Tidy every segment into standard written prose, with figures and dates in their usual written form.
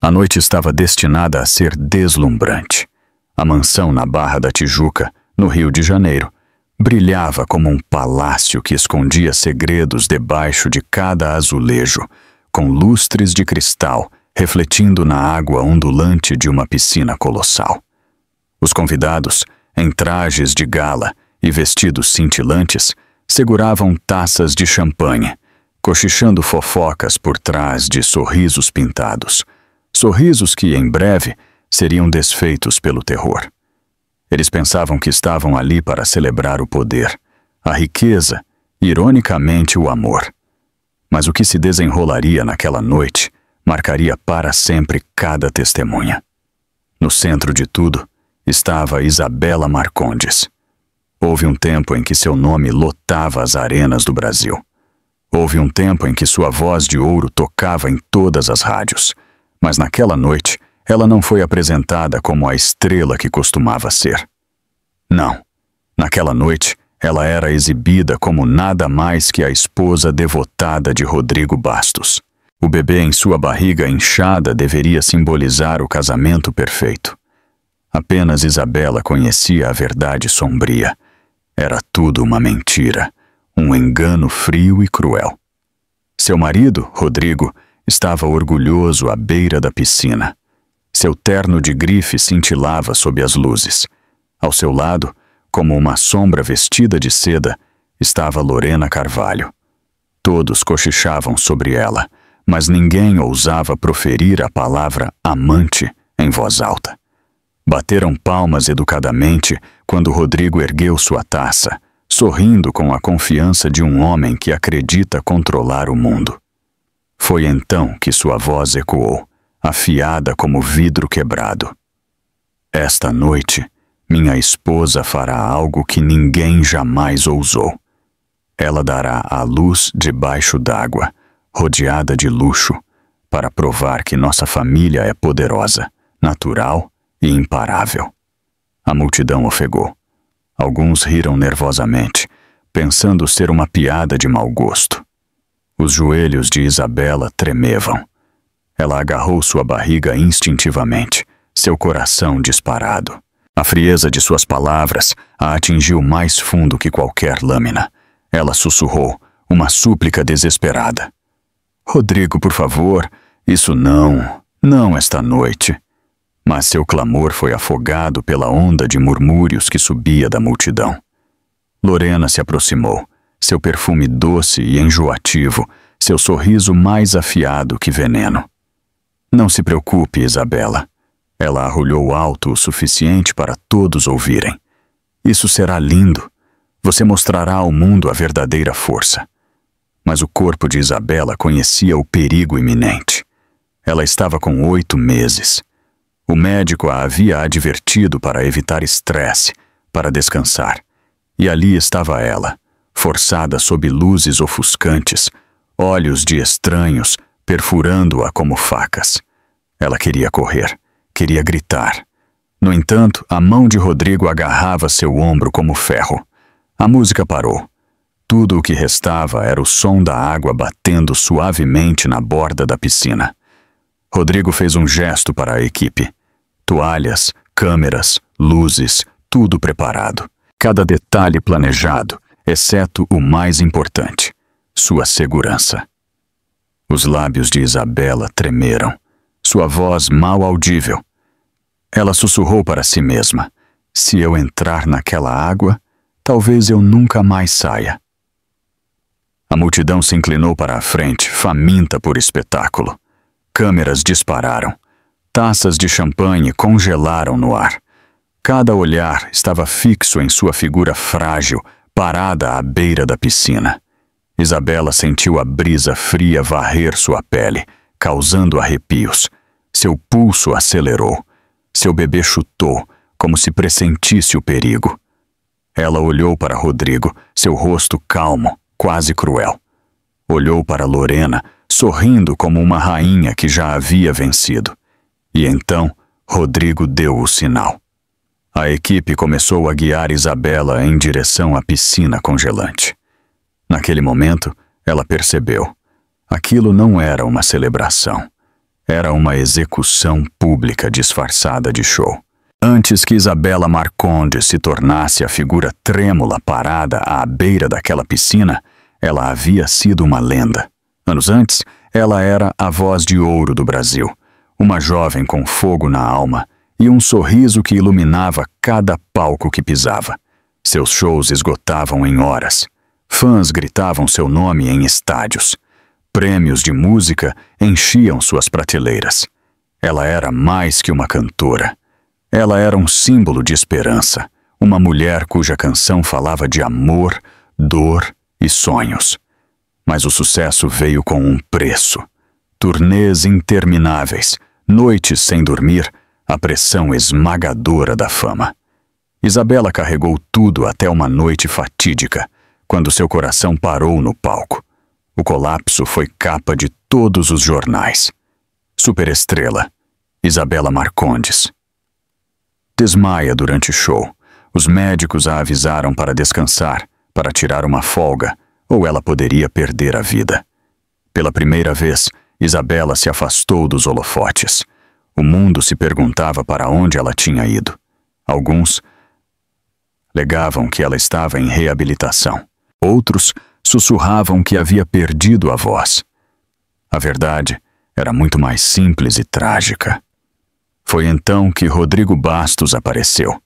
A noite estava destinada a ser deslumbrante. A mansão na Barra da Tijuca, no Rio de Janeiro, brilhava como um palácio que escondia segredos debaixo de cada azulejo, com lustres de cristal refletindo na água ondulante de uma piscina colossal. Os convidados, em trajes de gala e vestidos cintilantes, seguravam taças de champanhe, cochichando fofocas por trás de sorrisos pintados, sorrisos que, em breve, seriam desfeitos pelo terror. Eles pensavam que estavam ali para celebrar o poder, a riqueza e, ironicamente, o amor. Mas o que se desenrolaria naquela noite marcaria para sempre cada testemunha. No centro de tudo estava Isabela Marcondes. Houve um tempo em que seu nome lotava as arenas do Brasil. Houve um tempo em que sua voz de ouro tocava em todas as rádios. Mas naquela noite, ela não foi apresentada como a estrela que costumava ser. Não. Naquela noite, ela era exibida como nada mais que a esposa devotada de Rodrigo Bastos. O bebê em sua barriga inchada deveria simbolizar o casamento perfeito. Apenas Isabela conhecia a verdade sombria. Era tudo uma mentira, um engano frio e cruel. Seu marido, Rodrigo, estava orgulhoso à beira da piscina. Seu terno de grife cintilava sob as luzes. Ao seu lado, como uma sombra vestida de seda, estava Lorena Carvalho. Todos cochichavam sobre ela, mas ninguém ousava proferir a palavra amante em voz alta. Bateram palmas educadamente quando Rodrigo ergueu sua taça, sorrindo com a confiança de um homem que acredita controlar o mundo. Foi então que sua voz ecoou, afiada como vidro quebrado. Esta noite, minha esposa fará algo que ninguém jamais ousou. Ela dará a luz debaixo d'água, rodeada de luxo, para provar que nossa família é poderosa, natural e imparável. A multidão ofegou. Alguns riram nervosamente, pensando ser uma piada de mau gosto. Os joelhos de Isabela tremevam. Ela agarrou sua barriga instintivamente, seu coração disparado. A frieza de suas palavras a atingiu mais fundo que qualquer lâmina. Ela sussurrou, uma súplica desesperada. Rodrigo, por favor, isso não esta noite. Mas seu clamor foi afogado pela onda de murmúrios que subia da multidão. Lorena se aproximou, seu perfume doce e enjoativo, seu sorriso mais afiado que veneno. Não se preocupe, Isabela. Ela arrulhou alto o suficiente para todos ouvirem. Isso será lindo. Você mostrará ao mundo a verdadeira força. Mas o corpo de Isabela conhecia o perigo iminente. Ela estava com 8 meses. O médico a havia advertido para evitar estresse, para descansar. E ali estava ela, forçada sob luzes ofuscantes, olhos de estranhos perfurando-a como facas. Ela queria correr, queria gritar. No entanto, a mão de Rodrigo agarrava seu ombro como ferro. A música parou. Tudo o que restava era o som da água batendo suavemente na borda da piscina. Rodrigo fez um gesto para a equipe. Toalhas, câmeras, luzes, tudo preparado. Cada detalhe planejado, exceto o mais importante, sua segurança. Os lábios de Isabela tremeram, sua voz mal audível. Ela sussurrou para si mesma: se eu entrar naquela água, talvez eu nunca mais saia. A multidão se inclinou para a frente, faminta por espetáculo. Câmeras dispararam. Taças de champanhe congelaram no ar. Cada olhar estava fixo em sua figura frágil, parada à beira da piscina. Isabela sentiu a brisa fria varrer sua pele, causando arrepios. Seu pulso acelerou. Seu bebê chutou, como se pressentisse o perigo. Ela olhou para Rodrigo, seu rosto calmo, quase cruel. Olhou para Lorena, sorrindo como uma rainha que já havia vencido. E então, Rodrigo deu o sinal. A equipe começou a guiar Isabela em direção à piscina congelante. Naquele momento, ela percebeu. Aquilo não era uma celebração. Era uma execução pública disfarçada de show. Antes que Isabella Marcondes se tornasse a figura trêmula parada à beira daquela piscina, ela havia sido uma lenda. Anos antes, ela era a voz de ouro do Brasil, uma jovem com fogo na alma e um sorriso que iluminava cada palco que pisava. Seus shows esgotavam em horas. Fãs gritavam seu nome em estádios. Prêmios de música enchiam suas prateleiras. Ela era mais que uma cantora. Ela era um símbolo de esperança, uma mulher cuja canção falava de amor, dor e sonhos. Mas o sucesso veio com um preço. Turnês intermináveis, noites sem dormir, a pressão esmagadora da fama. Isabella carregou tudo até uma noite fatídica, quando seu coração parou no palco. O colapso foi capa de todos os jornais. Superestrela, Isabella Marcondes. Desmaia durante o show. Os médicos a avisaram para descansar, para tirar uma folga, ou ela poderia perder a vida. Pela primeira vez, Isabella se afastou dos holofotes. O mundo se perguntava para onde ela tinha ido. Alguns alegavam que ela estava em reabilitação. Outros sussurravam que havia perdido a voz. A verdade era muito mais simples e trágica. Foi então que Rodrigo Bastos apareceu.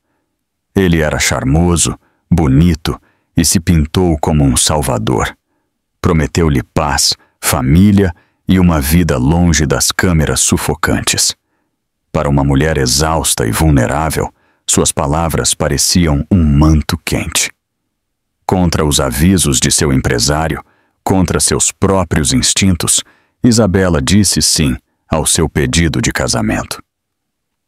Ele era charmoso, bonito e se pintou como um salvador. Prometeu-lhe paz, família e uma vida longe das câmeras sufocantes. Para uma mulher exausta e vulnerável, suas palavras pareciam um manto quente. Contra os avisos de seu empresário, contra seus próprios instintos, Isabella disse sim ao seu pedido de casamento.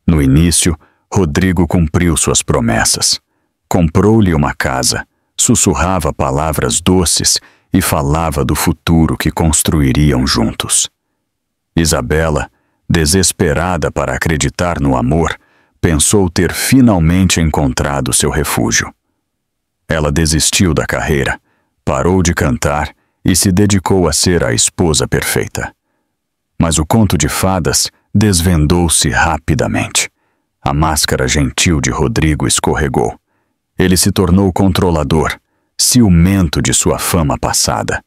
No início, Rodrigo cumpriu suas promessas. Comprou-lhe uma casa, sussurrava palavras doces e falava do futuro que construiriam juntos. Isabella, desesperada para acreditar no amor, pensou ter finalmente encontrado seu refúgio. Ela desistiu da carreira, parou de cantar e se dedicou a ser a esposa perfeita. Mas o conto de fadas desvendou-se rapidamente. A máscara gentil de Rodrigo escorregou. Ele se tornou controlador, ciumento de sua fama passada.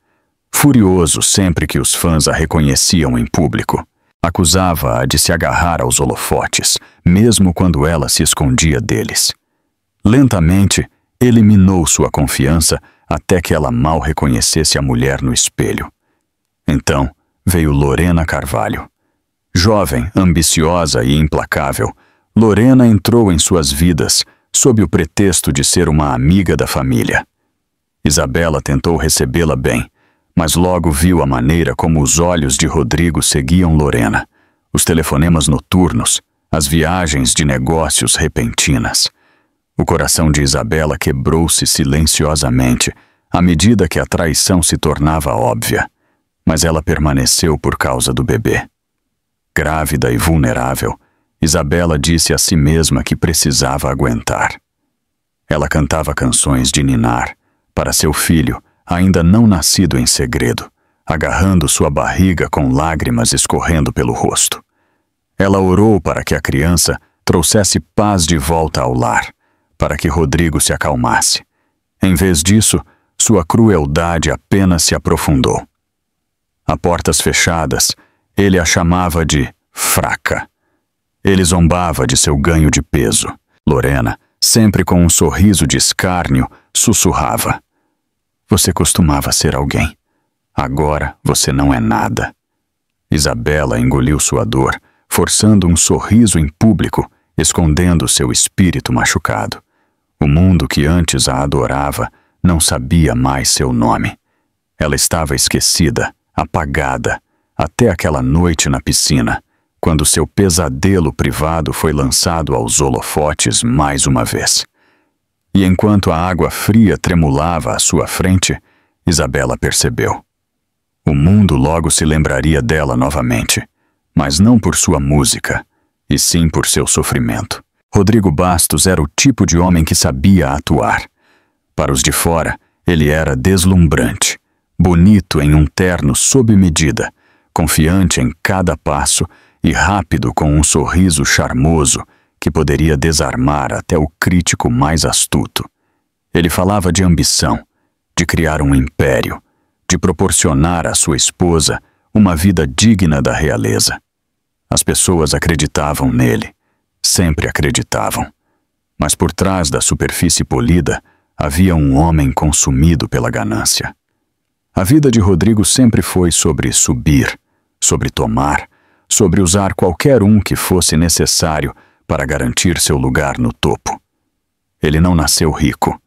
Furioso sempre que os fãs a reconheciam em público. Acusava-a de se agarrar aos holofotes, mesmo quando ela se escondia deles. Lentamente, eliminou sua confiança até que ela mal reconhecesse a mulher no espelho. Então, veio Lorena Carvalho. Jovem, ambiciosa e implacável, Lorena entrou em suas vidas sob o pretexto de ser uma amiga da família. Isabella tentou recebê-la bem, mas logo viu a maneira como os olhos de Rodrigo seguiam Lorena, os telefonemas noturnos, as viagens de negócios repentinas. O coração de Isabella quebrou-se silenciosamente à medida que a traição se tornava óbvia, mas ela permaneceu por causa do bebê. Grávida e vulnerável, Isabella disse a si mesma que precisava aguentar. Ela cantava canções de ninar para seu filho, ainda não nascido em segredo, agarrando sua barriga com lágrimas escorrendo pelo rosto. Ela orou para que a criança trouxesse paz de volta ao lar, para que Rodrigo se acalmasse. Em vez disso, sua crueldade apenas se aprofundou. A portas fechadas, ele a chamava de fraca. Ele zombava de seu ganho de peso. Lorena, sempre com um sorriso de escárnio, sussurrava: "Você costumava ser alguém. Agora você não é nada." Isabella engoliu sua dor, forçando um sorriso em público, escondendo seu espírito machucado. O mundo que antes a adorava não sabia mais seu nome. Ela estava esquecida, apagada, até aquela noite na piscina, quando seu pesadelo privado foi lançado aos holofotes mais uma vez. E enquanto a água fria tremulava à sua frente, Isabella percebeu. O mundo logo se lembraria dela novamente, mas não por sua música, e sim por seu sofrimento. Rodrigo Bastos era o tipo de homem que sabia atuar. Para os de fora, ele era deslumbrante, bonito em um terno sob medida, confiante em cada passo e rápido com um sorriso charmoso que poderia desarmar até o crítico mais astuto. Ele falava de ambição, de criar um império, de proporcionar à sua esposa uma vida digna da realeza. As pessoas acreditavam nele, sempre acreditavam. Mas por trás da superfície polida havia um homem consumido pela ganância. A vida de Rodrigo sempre foi sobre subir, sobre tomar, sobre usar qualquer um que fosse necessário para garantir seu lugar no topo. Ele não nasceu rico,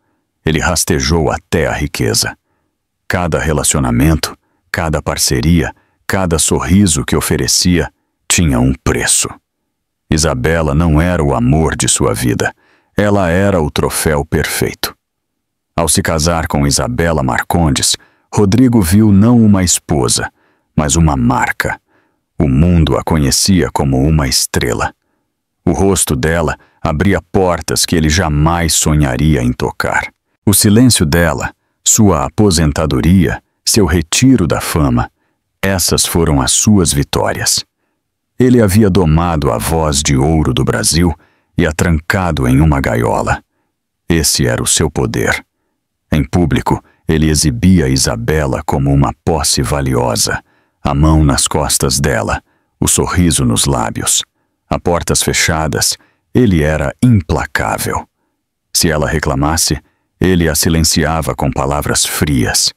ele rastejou até a riqueza. Cada relacionamento, cada parceria, cada sorriso que oferecia tinha um preço. Isabela não era o amor de sua vida, ela era o troféu perfeito. Ao se casar com Isabela Marcondes, Rodrigo viu não uma esposa, mas uma marca. O mundo a conhecia como uma estrela. O rosto dela abria portas que ele jamais sonharia em tocar. O silêncio dela, sua aposentadoria, seu retiro da fama, essas foram as suas vitórias. Ele havia domado a voz de ouro do Brasil e a trancado em uma gaiola. Esse era o seu poder. Em público, ele exibia Isabela como uma posse valiosa, a mão nas costas dela, o sorriso nos lábios. A portas fechadas, ele era implacável. Se ela reclamasse, ele a silenciava com palavras frias.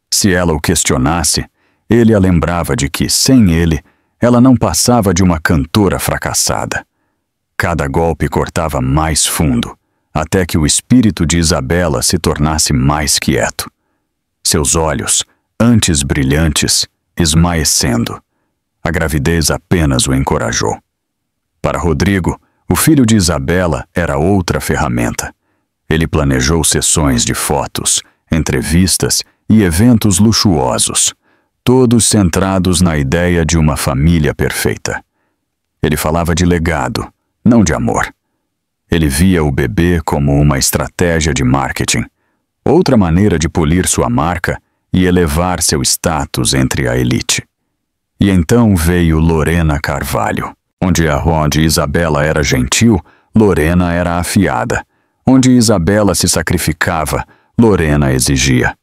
Se ela o questionasse, ele a lembrava de que, sem ele, ela não passava de uma cantora fracassada. Cada golpe cortava mais fundo, até que o espírito de Isabela se tornasse mais quieto. Seus olhos, antes brilhantes, esmaecendo. A gravidez apenas o encorajou. Para Rodrigo, o filho de Isabela era outra ferramenta. Ele planejou sessões de fotos, entrevistas e eventos luxuosos, todos centrados na ideia de uma família perfeita. Ele falava de legado, não de amor. Ele via o bebê como uma estratégia de marketing, outra maneira de polir sua marca e elevar seu status entre a elite. E então veio Lorena Carvalho. Onde Isabela era gentil, Lorena era afiada. Onde Isabela se sacrificava, Lorena exigia.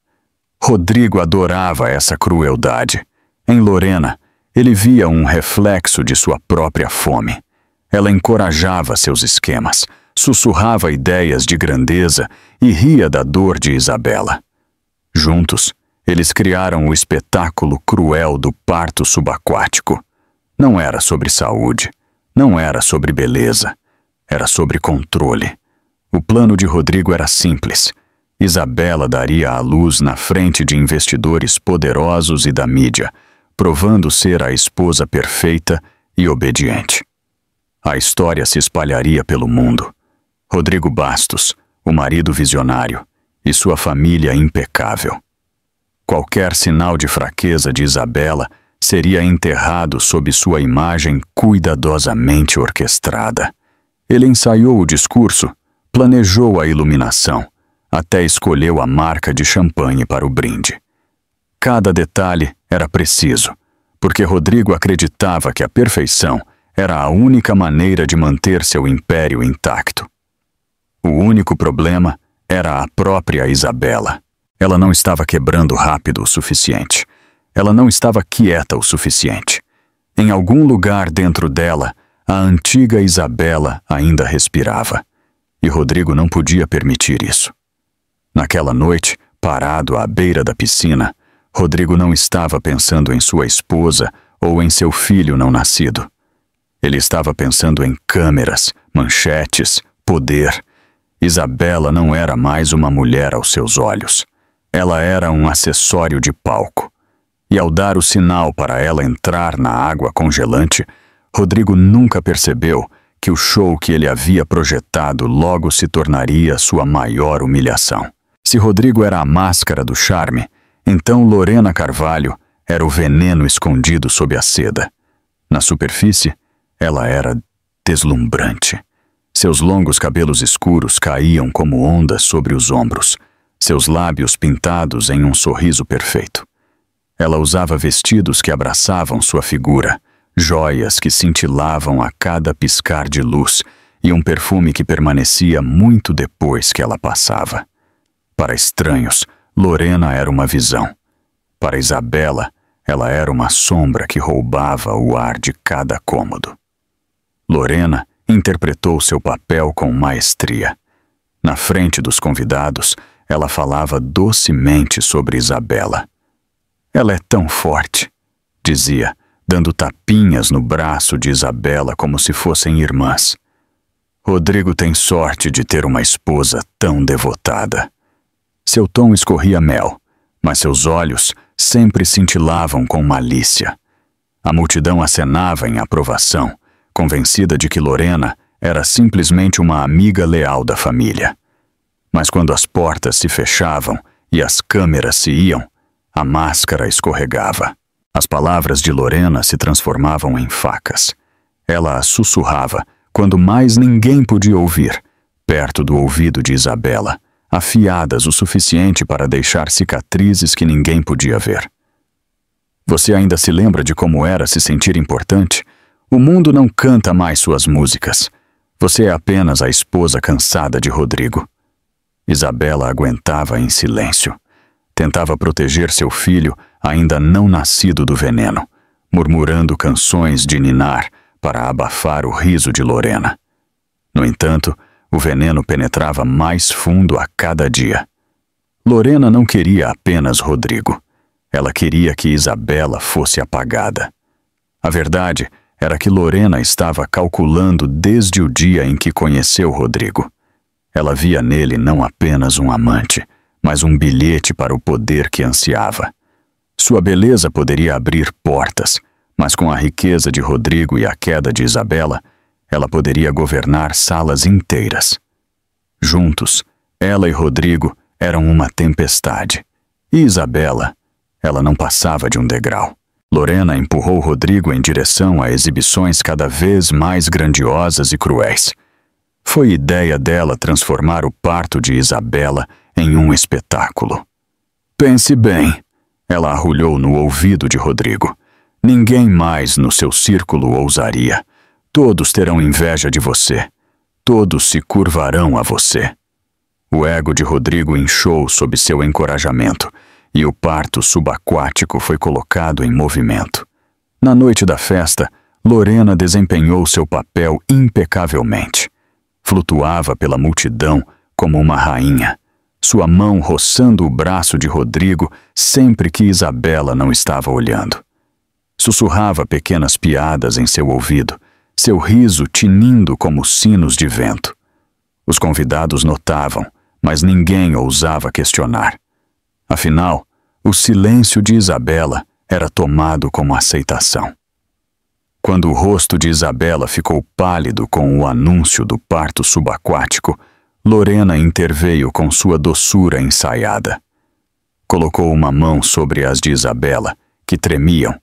Rodrigo adorava essa crueldade. Em Lorena, ele via um reflexo de sua própria fome. Ela encorajava seus esquemas, sussurrava ideias de grandeza e ria da dor de Isabela. Juntos, eles criaram o espetáculo cruel do parto subaquático. Não era sobre saúde, não era sobre beleza, era sobre controle. O plano de Rodrigo era simples. Isabela daria à luz na frente de investidores poderosos e da mídia, provando ser a esposa perfeita e obediente. A história se espalharia pelo mundo. Rodrigo Bastos, o marido visionário, e sua família impecável. Qualquer sinal de fraqueza de Isabela seria enterrado sob sua imagem cuidadosamente orquestrada. Ele ensaiou o discurso, planejou a iluminação, até escolheu a marca de champanhe para o brinde. Cada detalhe era preciso, porque Rodrigo acreditava que a perfeição era a única maneira de manter seu império intacto. O único problema era a própria Isabela. Ela não estava quebrando rápido o suficiente. Ela não estava quieta o suficiente. Em algum lugar dentro dela, a antiga Isabela ainda respirava. E Rodrigo não podia permitir isso. Naquela noite, parado à beira da piscina, Rodrigo não estava pensando em sua esposa ou em seu filho não nascido. Ele estava pensando em câmeras, manchetes, poder. Isabela não era mais uma mulher aos seus olhos. Ela era um acessório de palco. E ao dar o sinal para ela entrar na água congelante, Rodrigo nunca percebeu que o show que ele havia projetado logo se tornaria sua maior humilhação. Se Rodrigo era a máscara do charme, então Lorena Carvalho era o veneno escondido sob a seda. Na superfície, ela era deslumbrante. Seus longos cabelos escuros caíam como ondas sobre os ombros, seus lábios pintados em um sorriso perfeito. Ela usava vestidos que abraçavam sua figura, joias que cintilavam a cada piscar de luz e um perfume que permanecia muito depois que ela passava. Para estranhos, Lorena era uma visão. Para Isabela, ela era uma sombra que roubava o ar de cada cômodo. Lorena interpretou seu papel com maestria. Na frente dos convidados, ela falava docemente sobre Isabela. Ela é tão forte, dizia, dando tapinhas no braço de Isabela como se fossem irmãs. Rodrigo tem sorte de ter uma esposa tão devotada. Seu tom escorria mel, mas seus olhos sempre cintilavam com malícia. A multidão acenava em aprovação, convencida de que Lorena era simplesmente uma amiga leal da família. Mas quando as portas se fechavam e as câmeras se iam, a máscara escorregava. As palavras de Lorena se transformavam em facas. Ela as sussurrava quando mais ninguém podia ouvir, perto do ouvido de Isabela, afiadas o suficiente para deixar cicatrizes que ninguém podia ver. Você ainda se lembra de como era se sentir importante? O mundo não canta mais suas músicas. Você é apenas a esposa cansada de Rodrigo. Isabela aguentava em silêncio. Tentava proteger seu filho, ainda não nascido do veneno, murmurando canções de ninar para abafar o riso de Lorena. No entanto, o veneno penetrava mais fundo a cada dia. Lorena não queria apenas Rodrigo. Ela queria que Isabela fosse apagada. A verdade era que Lorena estava calculando desde o dia em que conheceu Rodrigo. Ela via nele não apenas um amante, mas um bilhete para o poder que ansiava. Sua beleza poderia abrir portas, mas com a riqueza de Rodrigo e a queda de Isabela, ela poderia governar salas inteiras. Juntos, ela e Rodrigo eram uma tempestade. E Isabela, ela não passava de um degrau. Lorena empurrou Rodrigo em direção a exibições cada vez mais grandiosas e cruéis. Foi ideia dela transformar o parto de Isabela em um espetáculo. Pense bem, ela arrulhou no ouvido de Rodrigo. Ninguém mais no seu círculo ousaria. Todos terão inveja de você. Todos se curvarão a você. O ego de Rodrigo inchou sob seu encorajamento, e o parto subaquático foi colocado em movimento. Na noite da festa, Lorena desempenhou seu papel impecavelmente. Flutuava pela multidão como uma rainha, sua mão roçando o braço de Rodrigo sempre que Isabela não estava olhando. Sussurrava pequenas piadas em seu ouvido, seu riso tinindo como sinos de vento. Os convidados notavam, mas ninguém ousava questionar. Afinal, o silêncio de Isabela era tomado como aceitação. Quando o rosto de Isabela ficou pálido com o anúncio do parto subaquático, Lorena interveio com sua doçura ensaiada. Colocou uma mão sobre as de Isabela, que tremiam,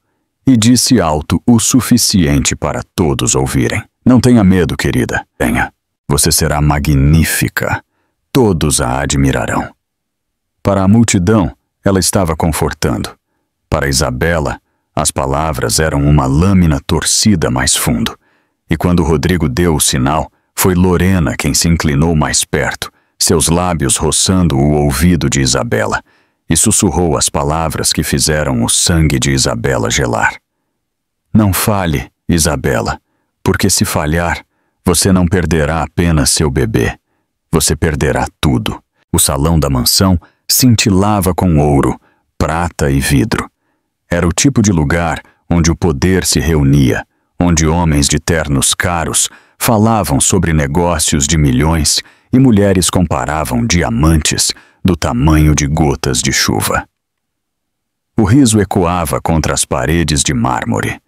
e disse alto o suficiente para todos ouvirem. Não tenha medo, querida. Tenha. Você será magnífica. Todos a admirarão. Para a multidão, ela estava confortando. Para Isabela, as palavras eram uma lâmina torcida mais fundo. E quando Rodrigo deu o sinal, foi Lorena quem se inclinou mais perto, seus lábios roçando o ouvido de Isabela, e sussurrou as palavras que fizeram o sangue de Isabela gelar. Não fale, Isabela, porque se falhar, você não perderá apenas seu bebê. Você perderá tudo. O salão da mansão cintilava com ouro, prata e vidro. Era o tipo de lugar onde o poder se reunia, onde homens de ternos caros falavam sobre negócios de milhões e mulheres comparavam diamantes do tamanho de gotas de chuva. O riso ecoava contra as paredes de mármore.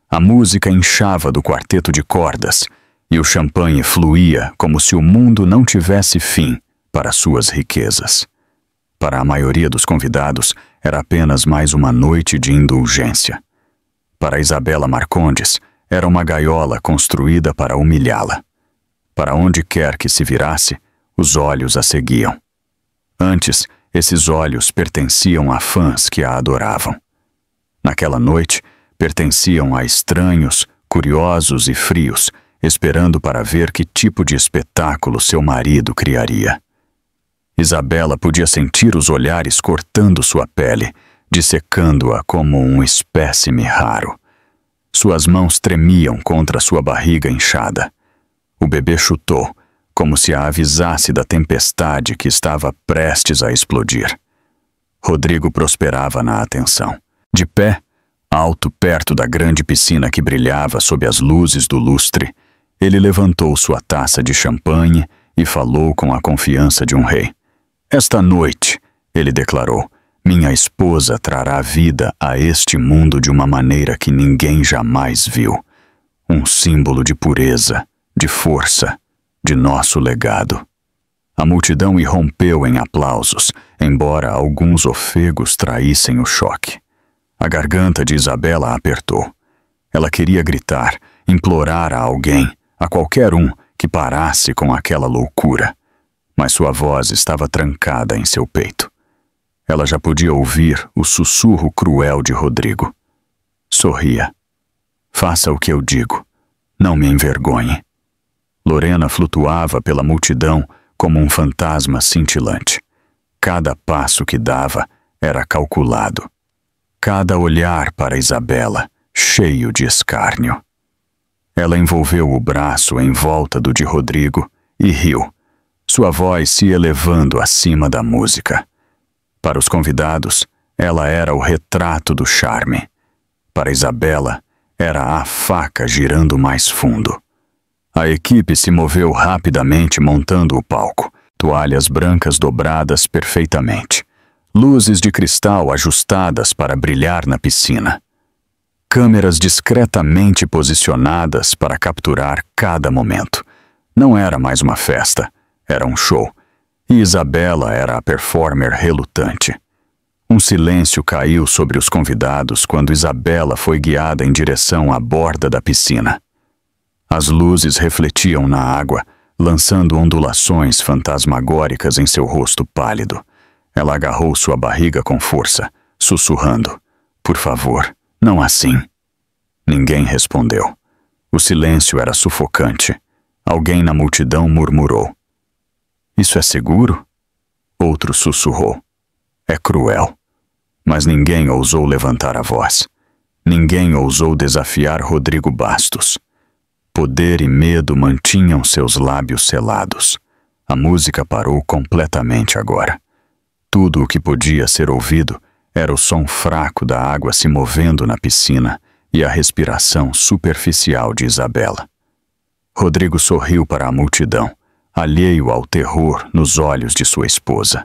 A música inchava do quarteto de cordas e o champanhe fluía como se o mundo não tivesse fim para suas riquezas. Para a maioria dos convidados, era apenas mais uma noite de indulgência. Para Isabela Marcondes, era uma gaiola construída para humilhá-la. Para onde quer que se virasse, os olhos a seguiam. Antes, esses olhos pertenciam a fãs que a adoravam. Naquela noite, pertenciam a estranhos, curiosos e frios, esperando para ver que tipo de espetáculo seu marido criaria. Isabela podia sentir os olhares cortando sua pele, dissecando-a como um espécime raro. Suas mãos tremiam contra sua barriga inchada. O bebê chutou, como se a avisasse da tempestade que estava prestes a explodir. Rodrigo prosperava na atenção. De pé, alto perto da grande piscina que brilhava sob as luzes do lustre, ele levantou sua taça de champanhe e falou com a confiança de um rei. Esta noite, ele declarou, minha esposa trará vida a este mundo de uma maneira que ninguém jamais viu. Um símbolo de pureza, de força, de nosso legado. A multidão irrompeu em aplausos, embora alguns ofegos traíssem o choque. A garganta de Isabela apertou. Ela queria gritar, implorar a alguém, a qualquer um, que parasse com aquela loucura. Mas sua voz estava trancada em seu peito. Ela já podia ouvir o sussurro cruel de Rodrigo. Sorria. Faça o que eu digo. Não me envergonhe. Lorena flutuava pela multidão como um fantasma cintilante. Cada passo que dava era calculado. Cada olhar para Isabela, cheio de escárnio. Ela envolveu o braço em volta do de Rodrigo e riu, sua voz se elevando acima da música. Para os convidados, ela era o retrato do charme. Para Isabela, era a faca girando mais fundo. A equipe se moveu rapidamente montando o palco, toalhas brancas dobradas perfeitamente, luzes de cristal ajustadas para brilhar na piscina, câmeras discretamente posicionadas para capturar cada momento. Não era mais uma festa, era um show, e Isabela era a performer relutante. Um silêncio caiu sobre os convidados quando Isabela foi guiada em direção à borda da piscina. As luzes refletiam na água, lançando ondulações fantasmagóricas em seu rosto pálido. Ela agarrou sua barriga com força, sussurrando, "Por favor, não assim." Ninguém respondeu. O silêncio era sufocante. Alguém na multidão murmurou. "Isso é seguro?" Outro sussurrou. "É cruel." Mas ninguém ousou levantar a voz. Ninguém ousou desafiar Rodrigo Bastos. Poder e medo mantinham seus lábios selados. A música parou completamente agora. Tudo o que podia ser ouvido era o som fraco da água se movendo na piscina e a respiração superficial de Isabela. Rodrigo sorriu para a multidão, alheio ao terror nos olhos de sua esposa.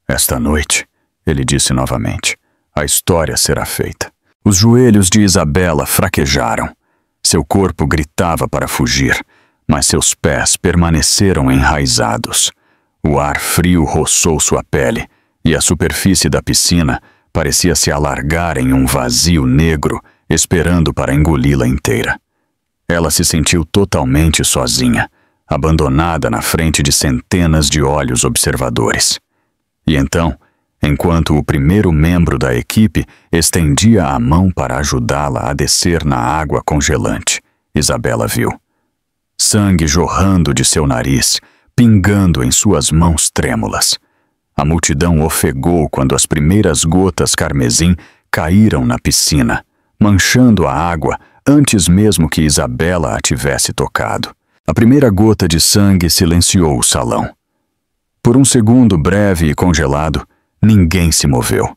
"Esta noite", ele disse novamente, "a história será feita." Os joelhos de Isabela fraquejaram. Seu corpo gritava para fugir, mas seus pés permaneceram enraizados. O ar frio roçou sua pele, e a superfície da piscina parecia se alargar em um vazio negro, esperando para engoli-la inteira. Ela se sentiu totalmente sozinha, abandonada na frente de centenas de olhos observadores. E então, enquanto o primeiro membro da equipe estendia a mão para ajudá-la a descer na água congelante, Isabela viu. Sangue jorrando de seu nariz, pingando em suas mãos trêmulas. A multidão ofegou quando as primeiras gotas carmesim caíram na piscina, manchando a água antes mesmo que Isabela a tivesse tocado. A primeira gota de sangue silenciou o salão. Por um segundo breve e congelado, ninguém se moveu.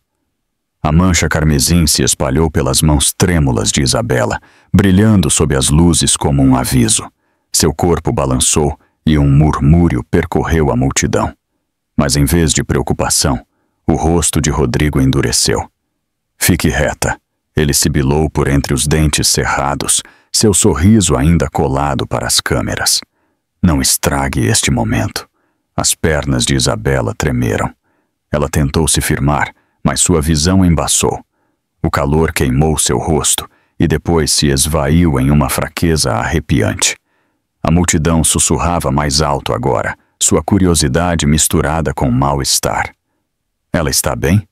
A mancha carmesim se espalhou pelas mãos trêmulas de Isabela, brilhando sob as luzes como um aviso. Seu corpo balançou e um murmúrio percorreu a multidão. Mas em vez de preocupação, o rosto de Rodrigo endureceu. "Fique reta", ele sibilou por entre os dentes cerrados, seu sorriso ainda colado para as câmeras. "Não estrague este momento." As pernas de Isabela tremeram. Ela tentou se firmar, mas sua visão embaçou. O calor queimou seu rosto e depois se esvaiu em uma fraqueza arrepiante. A multidão sussurrava mais alto agora, sua curiosidade misturada com mal-estar. "Ela está bem?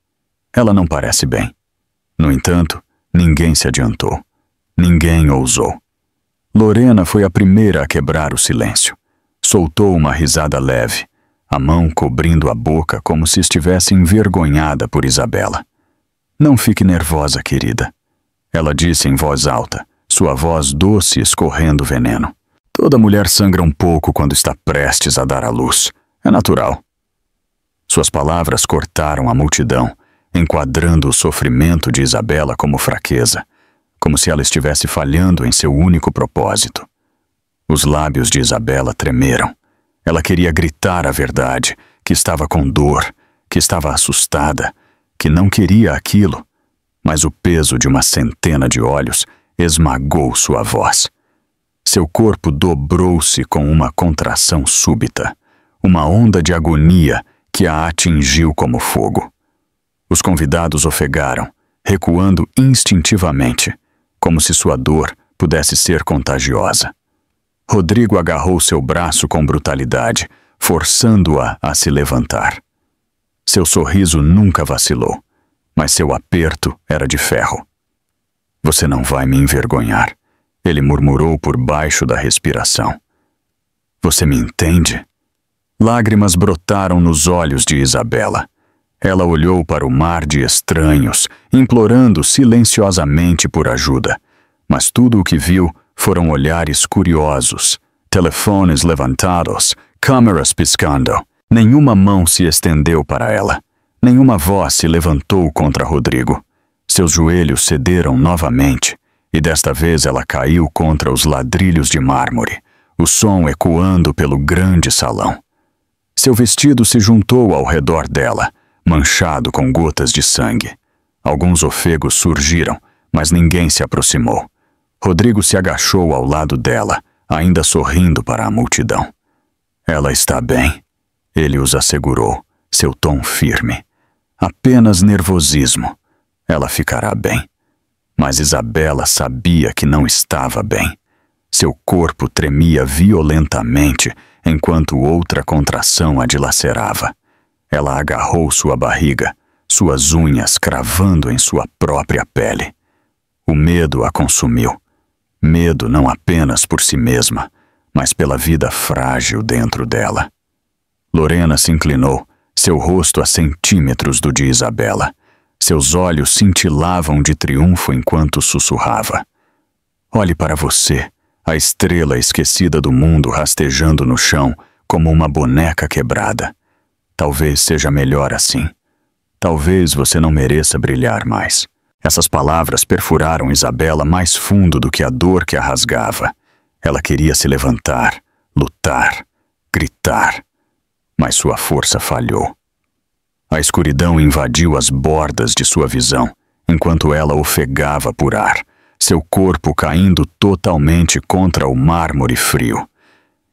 Ela não parece bem." No entanto, Ninguém se adiantou. Ninguém ousou. Lorena foi a primeira a quebrar o silêncio. Soltou uma risada leve, a mão cobrindo a boca como se estivesse envergonhada por Isabela. Não fique nervosa, querida. Ela disse em voz alta, sua voz doce escorrendo veneno. Toda mulher sangra um pouco quando está prestes a dar à luz. É natural. Suas palavras cortaram a multidão, enquadrando o sofrimento de Isabela como fraqueza, como se ela estivesse falhando em seu único propósito. Os lábios de Isabela tremeram. Ela queria gritar a verdade, que estava com dor, que estava assustada, que não queria aquilo, mas o peso de uma centena de olhos esmagou sua voz. Seu corpo dobrou-se com uma contração súbita, uma onda de agonia que a atingiu como fogo. Os convidados ofegaram, recuando instintivamente, como se sua dor pudesse ser contagiosa. Rodrigo agarrou seu braço com brutalidade, forçando-a a se levantar. Seu sorriso nunca vacilou, mas seu aperto era de ferro. Você não vai me envergonhar, ele murmurou por baixo da respiração. Você me entende? Lágrimas brotaram nos olhos de Isabela. Ela olhou para o mar de estranhos, implorando silenciosamente por ajuda, mas tudo o que viu foram olhares curiosos, telefones levantados, câmeras piscando. Nenhuma mão se estendeu para ela. Nenhuma voz se levantou contra Rodrigo. Seus joelhos cederam novamente, e desta vez ela caiu contra os ladrilhos de mármore, o som ecoando pelo grande salão. Seu vestido se juntou ao redor dela, manchado com gotas de sangue. Alguns ofegos surgiram, mas ninguém se aproximou. Rodrigo se agachou ao lado dela, ainda sorrindo para a multidão. Ela está bem, ele os assegurou, seu tom firme. Apenas nervosismo. Ela ficará bem. Mas Isabela sabia que não estava bem. Seu corpo tremia violentamente enquanto outra contração a dilacerava. Ela agarrou sua barriga, suas unhas cravando em sua própria pele. O medo a consumiu. Medo não apenas por si mesma, mas pela vida frágil dentro dela. Lorena se inclinou, seu rosto a centímetros do de Isabela. Seus olhos cintilavam de triunfo enquanto sussurrava. Olhe para você, a estrela esquecida do mundo rastejando no chão como uma boneca quebrada. Talvez seja melhor assim. Talvez você não mereça brilhar mais. Essas palavras perfuraram Isabela mais fundo do que a dor que a rasgava. Ela queria se levantar, lutar, gritar, mas sua força falhou. A escuridão invadiu as bordas de sua visão, enquanto ela ofegava por ar, seu corpo caindo totalmente contra o mármore frio.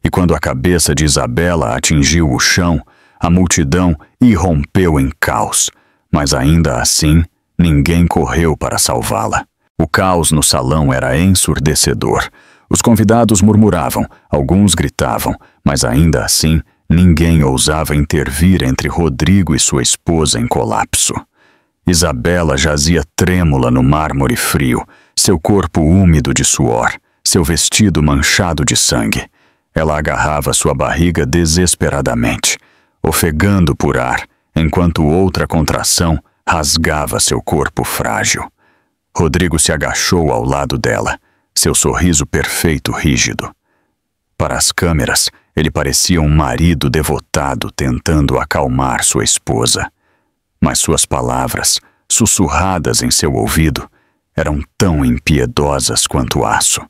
E quando a cabeça de Isabela atingiu o chão, a multidão irrompeu em caos, mas ainda assim, ninguém correu para salvá-la. O caos no salão era ensurdecedor. Os convidados murmuravam, alguns gritavam, mas ainda assim, ninguém ousava intervir entre Rodrigo e sua esposa em colapso. Isabela jazia trêmula no mármore frio, seu corpo úmido de suor, seu vestido manchado de sangue. Ela agarrava sua barriga desesperadamente, ofegando por ar, enquanto outra contração rasgava seu corpo frágil. Rodrigo se agachou ao lado dela, seu sorriso perfeito rígido. Para as câmeras, ele parecia um marido devotado tentando acalmar sua esposa. Mas suas palavras, sussurradas em seu ouvido, eram tão impiedosas quanto aço.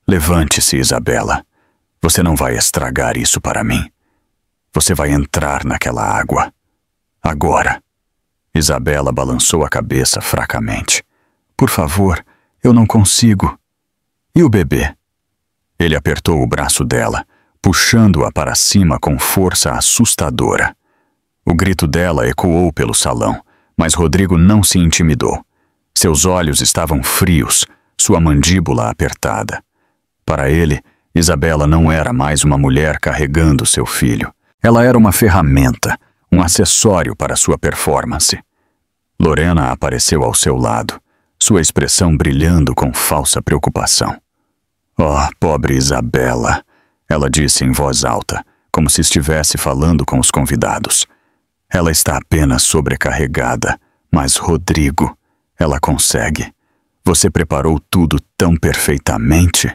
Levante-se, Isabela. Você não vai estragar isso para mim. Você vai entrar naquela água. Agora. Isabela balançou a cabeça fracamente. Por favor, eu não consigo. E o bebê? Ele apertou o braço dela, puxando-a para cima com força assustadora. O grito dela ecoou pelo salão, mas Rodrigo não se intimidou. Seus olhos estavam frios, sua mandíbula apertada. Para ele, Isabela não era mais uma mulher carregando seu filho. Ela era uma ferramenta, um acessório para sua performance. Lorena apareceu ao seu lado, sua expressão brilhando com falsa preocupação. "Oh, pobre Isabela", ela disse em voz alta, como se estivesse falando com os convidados. "Ela está apenas sobrecarregada, mas Rodrigo, ela consegue. Você preparou tudo tão perfeitamente."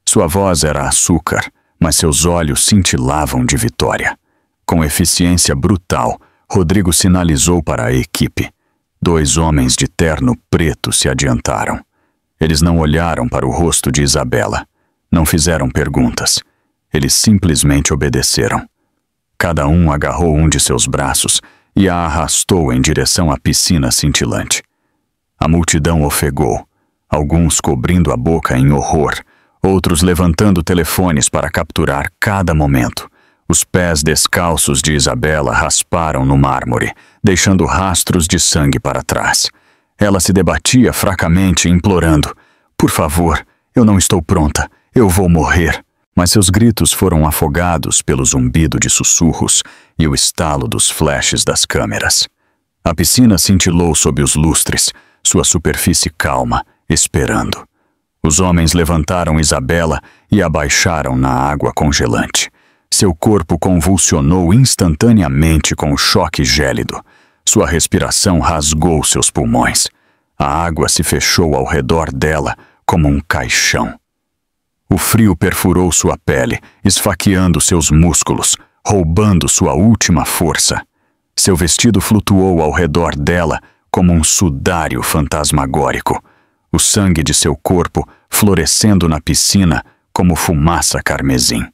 Sua voz era açúcar, mas seus olhos cintilavam de vitória. Com eficiência brutal, Rodrigo sinalizou para a equipe. 2 homens de terno preto se adiantaram. Eles não olharam para o rosto de Isabela. Não fizeram perguntas. Eles simplesmente obedeceram. Cada um agarrou um de seus braços e a arrastou em direção à piscina cintilante. A multidão ofegou, alguns cobrindo a boca em horror, outros levantando telefones para capturar cada momento. Os pés descalços de Isabela rasparam no mármore, deixando rastros de sangue para trás. Ela se debatia fracamente, implorando: "Por favor, eu não estou pronta, eu vou morrer." Mas seus gritos foram afogados pelo zumbido de sussurros e o estalo dos flashes das câmeras. A piscina cintilou sob os lustres, sua superfície calma, esperando. Os homens levantaram Isabela e a baixaram na água congelante. Seu corpo convulsionou instantaneamente com o choque gélido. Sua respiração rasgou seus pulmões. A água se fechou ao redor dela como um caixão. O frio perfurou sua pele, esfaqueando seus músculos, roubando sua última força. Seu vestido flutuou ao redor dela como um sudário fantasmagórico. O sangue de seu corpo florescendo na piscina como fumaça carmesim.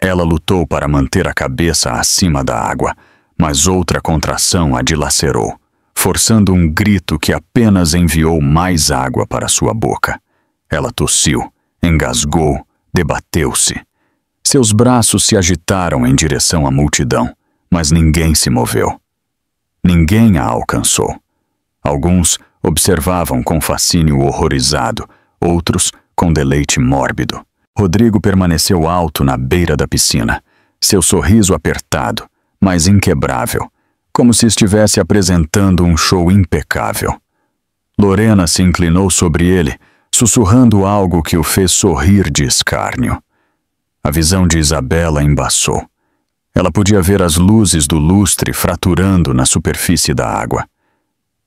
Ela lutou para manter a cabeça acima da água, mas outra contração a dilacerou, forçando um grito que apenas enviou mais água para sua boca. Ela tossiu, engasgou, debateu-se. Seus braços se agitaram em direção à multidão, mas ninguém se moveu. Ninguém a alcançou. Alguns observavam com fascínio horrorizado, outros com deleite mórbido. Rodrigo permaneceu alto na beira da piscina, seu sorriso apertado, mas inquebrável, como se estivesse apresentando um show impecável. Lorena se inclinou sobre ele, sussurrando algo que o fez sorrir de escárnio. A visão de Isabela embaçou. Ela podia ver as luzes do lustre fraturando na superfície da água.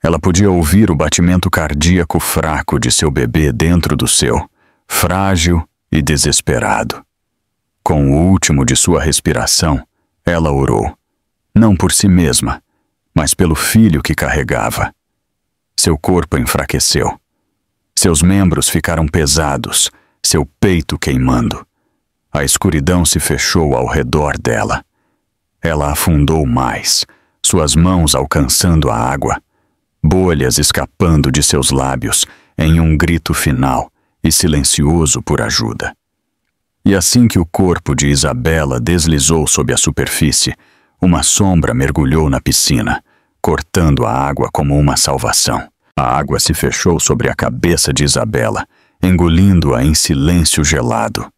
Ela podia ouvir o batimento cardíaco fraco de seu bebê dentro do seu, frágil e desesperado. Com o último de sua respiração, ela orou, não por si mesma, mas pelo filho que carregava. Seu corpo enfraqueceu. Seus membros ficaram pesados, seu peito queimando. A escuridão se fechou ao redor dela. Ela afundou mais, suas mãos alcançando a água, bolhas escapando de seus lábios em um grito final e silencioso por ajuda. E assim que o corpo de Isabela deslizou sob a superfície, uma sombra mergulhou na piscina, cortando a água como uma salvação. A água se fechou sobre a cabeça de Isabela, engolindo-a em silêncio gelado.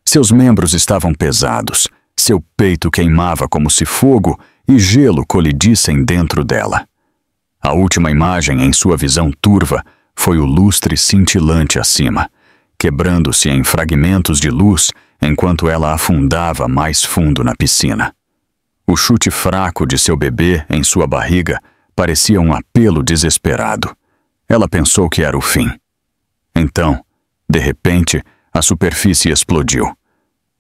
Seus membros estavam pesados, seu peito queimava como se fogo e gelo colidissem dentro dela. A última imagem em sua visão turva foi o lustre cintilante acima, quebrando-se em fragmentos de luz enquanto ela afundava mais fundo na piscina. O chute fraco de seu bebê em sua barriga parecia um apelo desesperado. Ela pensou que era o fim. Então, de repente, a superfície explodiu.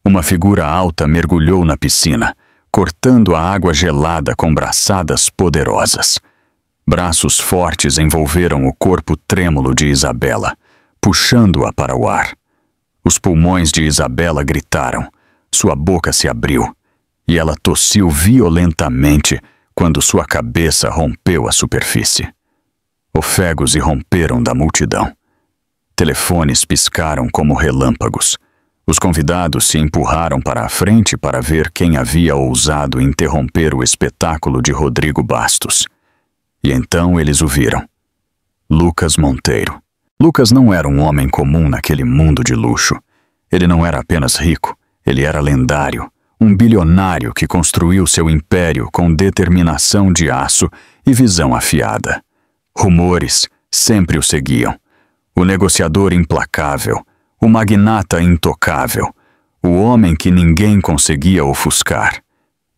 Uma figura alta mergulhou na piscina, cortando a água gelada com braçadas poderosas. Braços fortes envolveram o corpo trêmulo de Isabela, puxando-a para o ar. Os pulmões de Isabela gritaram, sua boca se abriu, e ela tossiu violentamente quando sua cabeça rompeu a superfície. Ofegos irromperam da multidão. Telefones piscaram como relâmpagos. Os convidados se empurraram para a frente para ver quem havia ousado interromper o espetáculo de Rodrigo Bastos. E então eles o viram. Lucas Monteiro. Lucas não era um homem comum naquele mundo de luxo. Ele não era apenas rico, ele era lendário, um bilionário que construiu seu império com determinação de aço e visão afiada. Rumores, sempre o seguiam. O negociador implacável, o magnata intocável, o homem que ninguém conseguia ofuscar.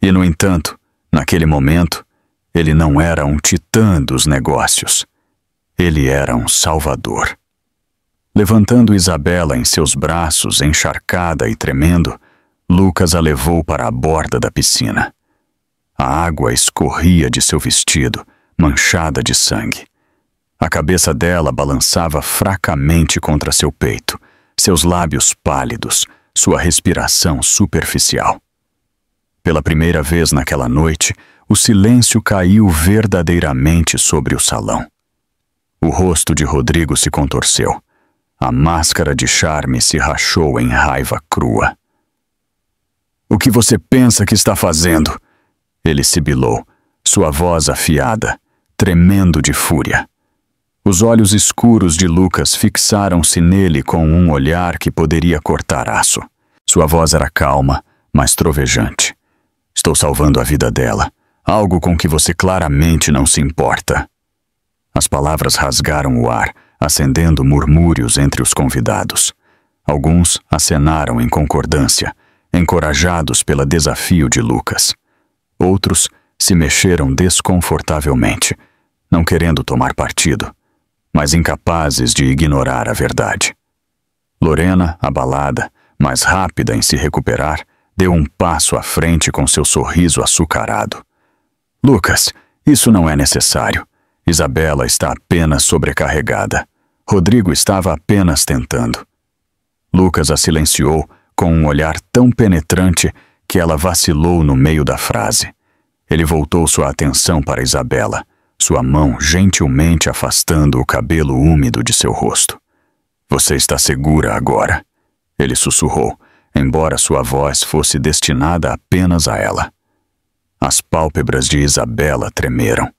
E, no entanto, naquele momento, ele não era um titã dos negócios. Ele era um salvador. Levantando Isabela em seus braços, encharcada e tremendo, Lucas a levou para a borda da piscina. A água escorria de seu vestido, manchada de sangue. A cabeça dela balançava fracamente contra seu peito, seus lábios pálidos, sua respiração superficial. Pela primeira vez naquela noite, o silêncio caiu verdadeiramente sobre o salão. O rosto de Rodrigo se contorceu. A máscara de charme se rachou em raiva crua. "O que você pensa que está fazendo?" Ele sibilou, sua voz afiada, tremendo de fúria. Os olhos escuros de Lucas fixaram-se nele com um olhar que poderia cortar aço. Sua voz era calma, mas trovejante. "Estou salvando a vida dela, algo com que você claramente não se importa." As palavras rasgaram o ar, acendendo murmúrios entre os convidados. Alguns acenaram em concordância, encorajados pelo desafio de Lucas. Outros se mexeram desconfortavelmente, não querendo tomar partido, mas incapazes de ignorar a verdade. Lorena, abalada, mais rápida em se recuperar, deu um passo à frente com seu sorriso açucarado. "Lucas, isso não é necessário. Isabela está apenas sobrecarregada. Rodrigo estava apenas tentando." Lucas a silenciou com um olhar tão penetrante que ela vacilou no meio da frase. Ele voltou sua atenção para Isabela, sua mão gentilmente afastando o cabelo úmido de seu rosto. "Você está segura agora?" Ele sussurrou, embora sua voz fosse destinada apenas a ela. As pálpebras de Isabela tremeram.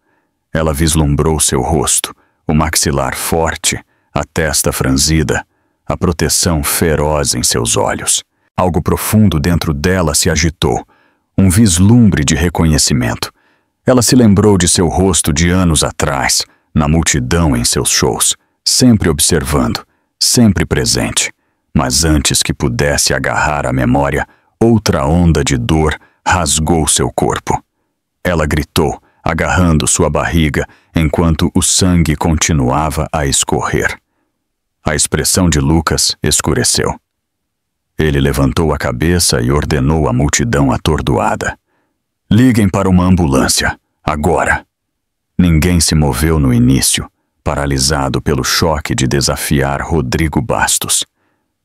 Ela vislumbrou seu rosto, o maxilar forte, a testa franzida, a proteção feroz em seus olhos. Algo profundo dentro dela se agitou, um vislumbre de reconhecimento. Ela se lembrou de seu rosto de anos atrás, na multidão em seus shows, sempre observando, sempre presente. Mas antes que pudesse agarrar a memória, outra onda de dor rasgou seu corpo. Ela gritou, agarrando sua barriga, enquanto o sangue continuava a escorrer. A expressão de Lucas escureceu. Ele levantou a cabeça e ordenou à multidão atordoada: "Liguem para uma ambulância, agora." Ninguém se moveu no início, paralisado pelo choque de desafiar Rodrigo Bastos.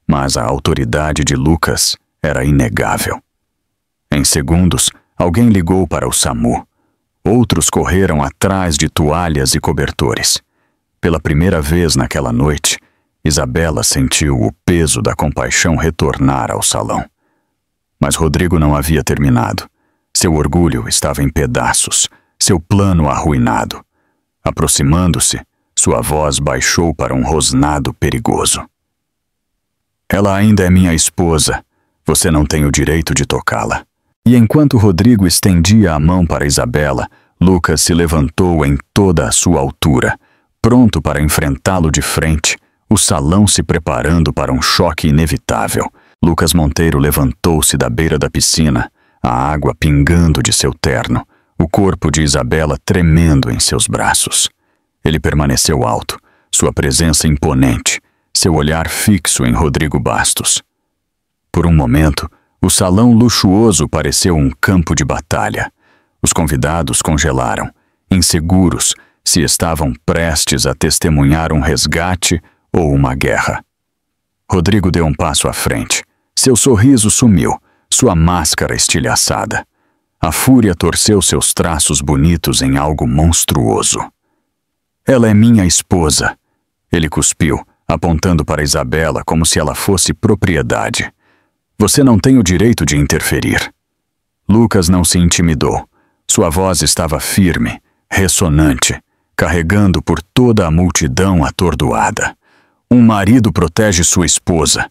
Mas a autoridade de Lucas era inegável. Em segundos, alguém ligou para o SAMU. Outros correram atrás de toalhas e cobertores. Pela primeira vez naquela noite, Isabela sentiu o peso da compaixão retornar ao salão. Mas Rodrigo não havia terminado. Seu orgulho estava em pedaços, seu plano arruinado. Aproximando-se, sua voz baixou para um rosnado perigoso. "Ela ainda é minha esposa. Você não tem o direito de tocá-la." E enquanto Rodrigo estendia a mão para Isabela, Lucas se levantou em toda a sua altura, pronto para enfrentá-lo de frente, o salão se preparando para um choque inevitável. Lucas Monteiro levantou-se da beira da piscina, a água pingando de seu terno, o corpo de Isabela tremendo em seus braços. Ele permaneceu alto, sua presença imponente, seu olhar fixo em Rodrigo Bastos. Por um momento, o salão luxuoso pareceu um campo de batalha. Os convidados congelaram, inseguros se estavam prestes a testemunhar um resgate ou uma guerra. Rodrigo deu um passo à frente. Seu sorriso sumiu, sua máscara estilhaçada. A fúria torceu seus traços bonitos em algo monstruoso. "Ela é minha esposa." Ele cuspiu, apontando para Isabela como se ela fosse propriedade. "Você não tem o direito de interferir." Lucas não se intimidou. Sua voz estava firme, ressonante, carregando por toda a multidão atordoada. Um marido protege sua esposa.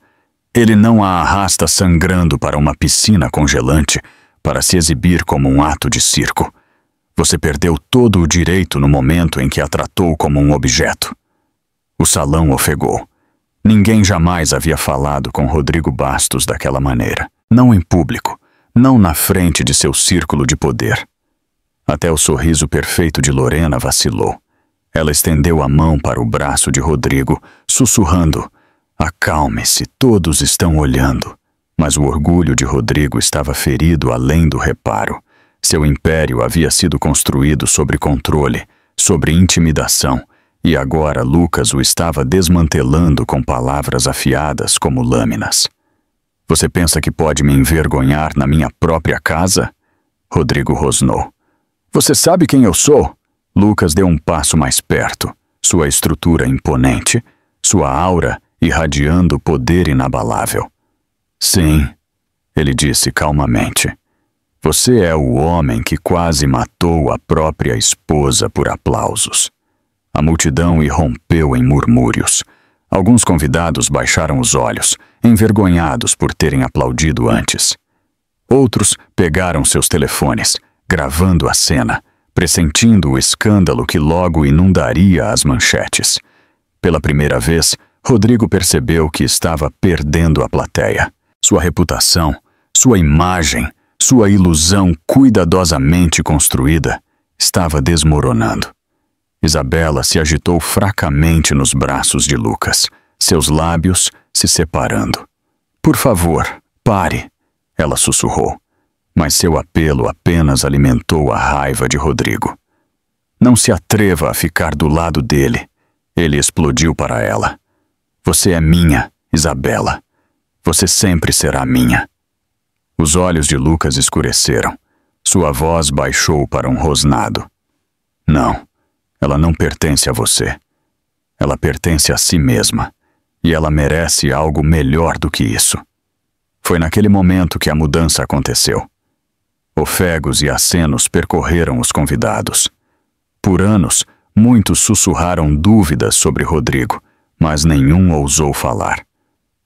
Ele não a arrasta sangrando para uma piscina congelante para se exibir como um ato de circo. Você perdeu todo o direito no momento em que a tratou como um objeto. O salão ofegou. Ninguém jamais havia falado com Rodrigo Bastos daquela maneira. Não em público, não na frente de seu círculo de poder. Até o sorriso perfeito de Lorena vacilou. Ela estendeu a mão para o braço de Rodrigo, sussurrando: "Acalme-se, todos estão olhando." Mas o orgulho de Rodrigo estava ferido além do reparo. Seu império havia sido construído sobre controle, sobre intimidação, e agora Lucas o estava desmantelando com palavras afiadas como lâminas. "Você pensa que pode me envergonhar na minha própria casa?" Rodrigo rosnou. "Você sabe quem eu sou?" Lucas deu um passo mais perto, sua estrutura imponente, sua aura irradiando poder inabalável. "Sim," ele disse calmamente. "Você é o homem que quase matou a própria esposa por aplausos." A multidão irrompeu em murmúrios. Alguns convidados baixaram os olhos, envergonhados por terem aplaudido antes. Outros pegaram seus telefones, gravando a cena, pressentindo o escândalo que logo inundaria as manchetes. Pela primeira vez, Rodrigo percebeu que estava perdendo a plateia. Sua reputação, sua imagem, sua ilusão cuidadosamente construída estava desmoronando. Isabela se agitou fracamente nos braços de Lucas, seus lábios se separando. "Por favor, pare," ela sussurrou, mas seu apelo apenas alimentou a raiva de Rodrigo. "Não se atreva a ficar do lado dele," ele explodiu para ela. "Você é minha, Isabela. Você sempre será minha." Os olhos de Lucas escureceram. Sua voz baixou para um rosnado. "Não. Ela não pertence a você. Ela pertence a si mesma, e ela merece algo melhor do que isso." Foi naquele momento que a mudança aconteceu. Ofegos e acenos percorreram os convidados. Por anos, muitos sussurraram dúvidas sobre Rodrigo, mas nenhum ousou falar.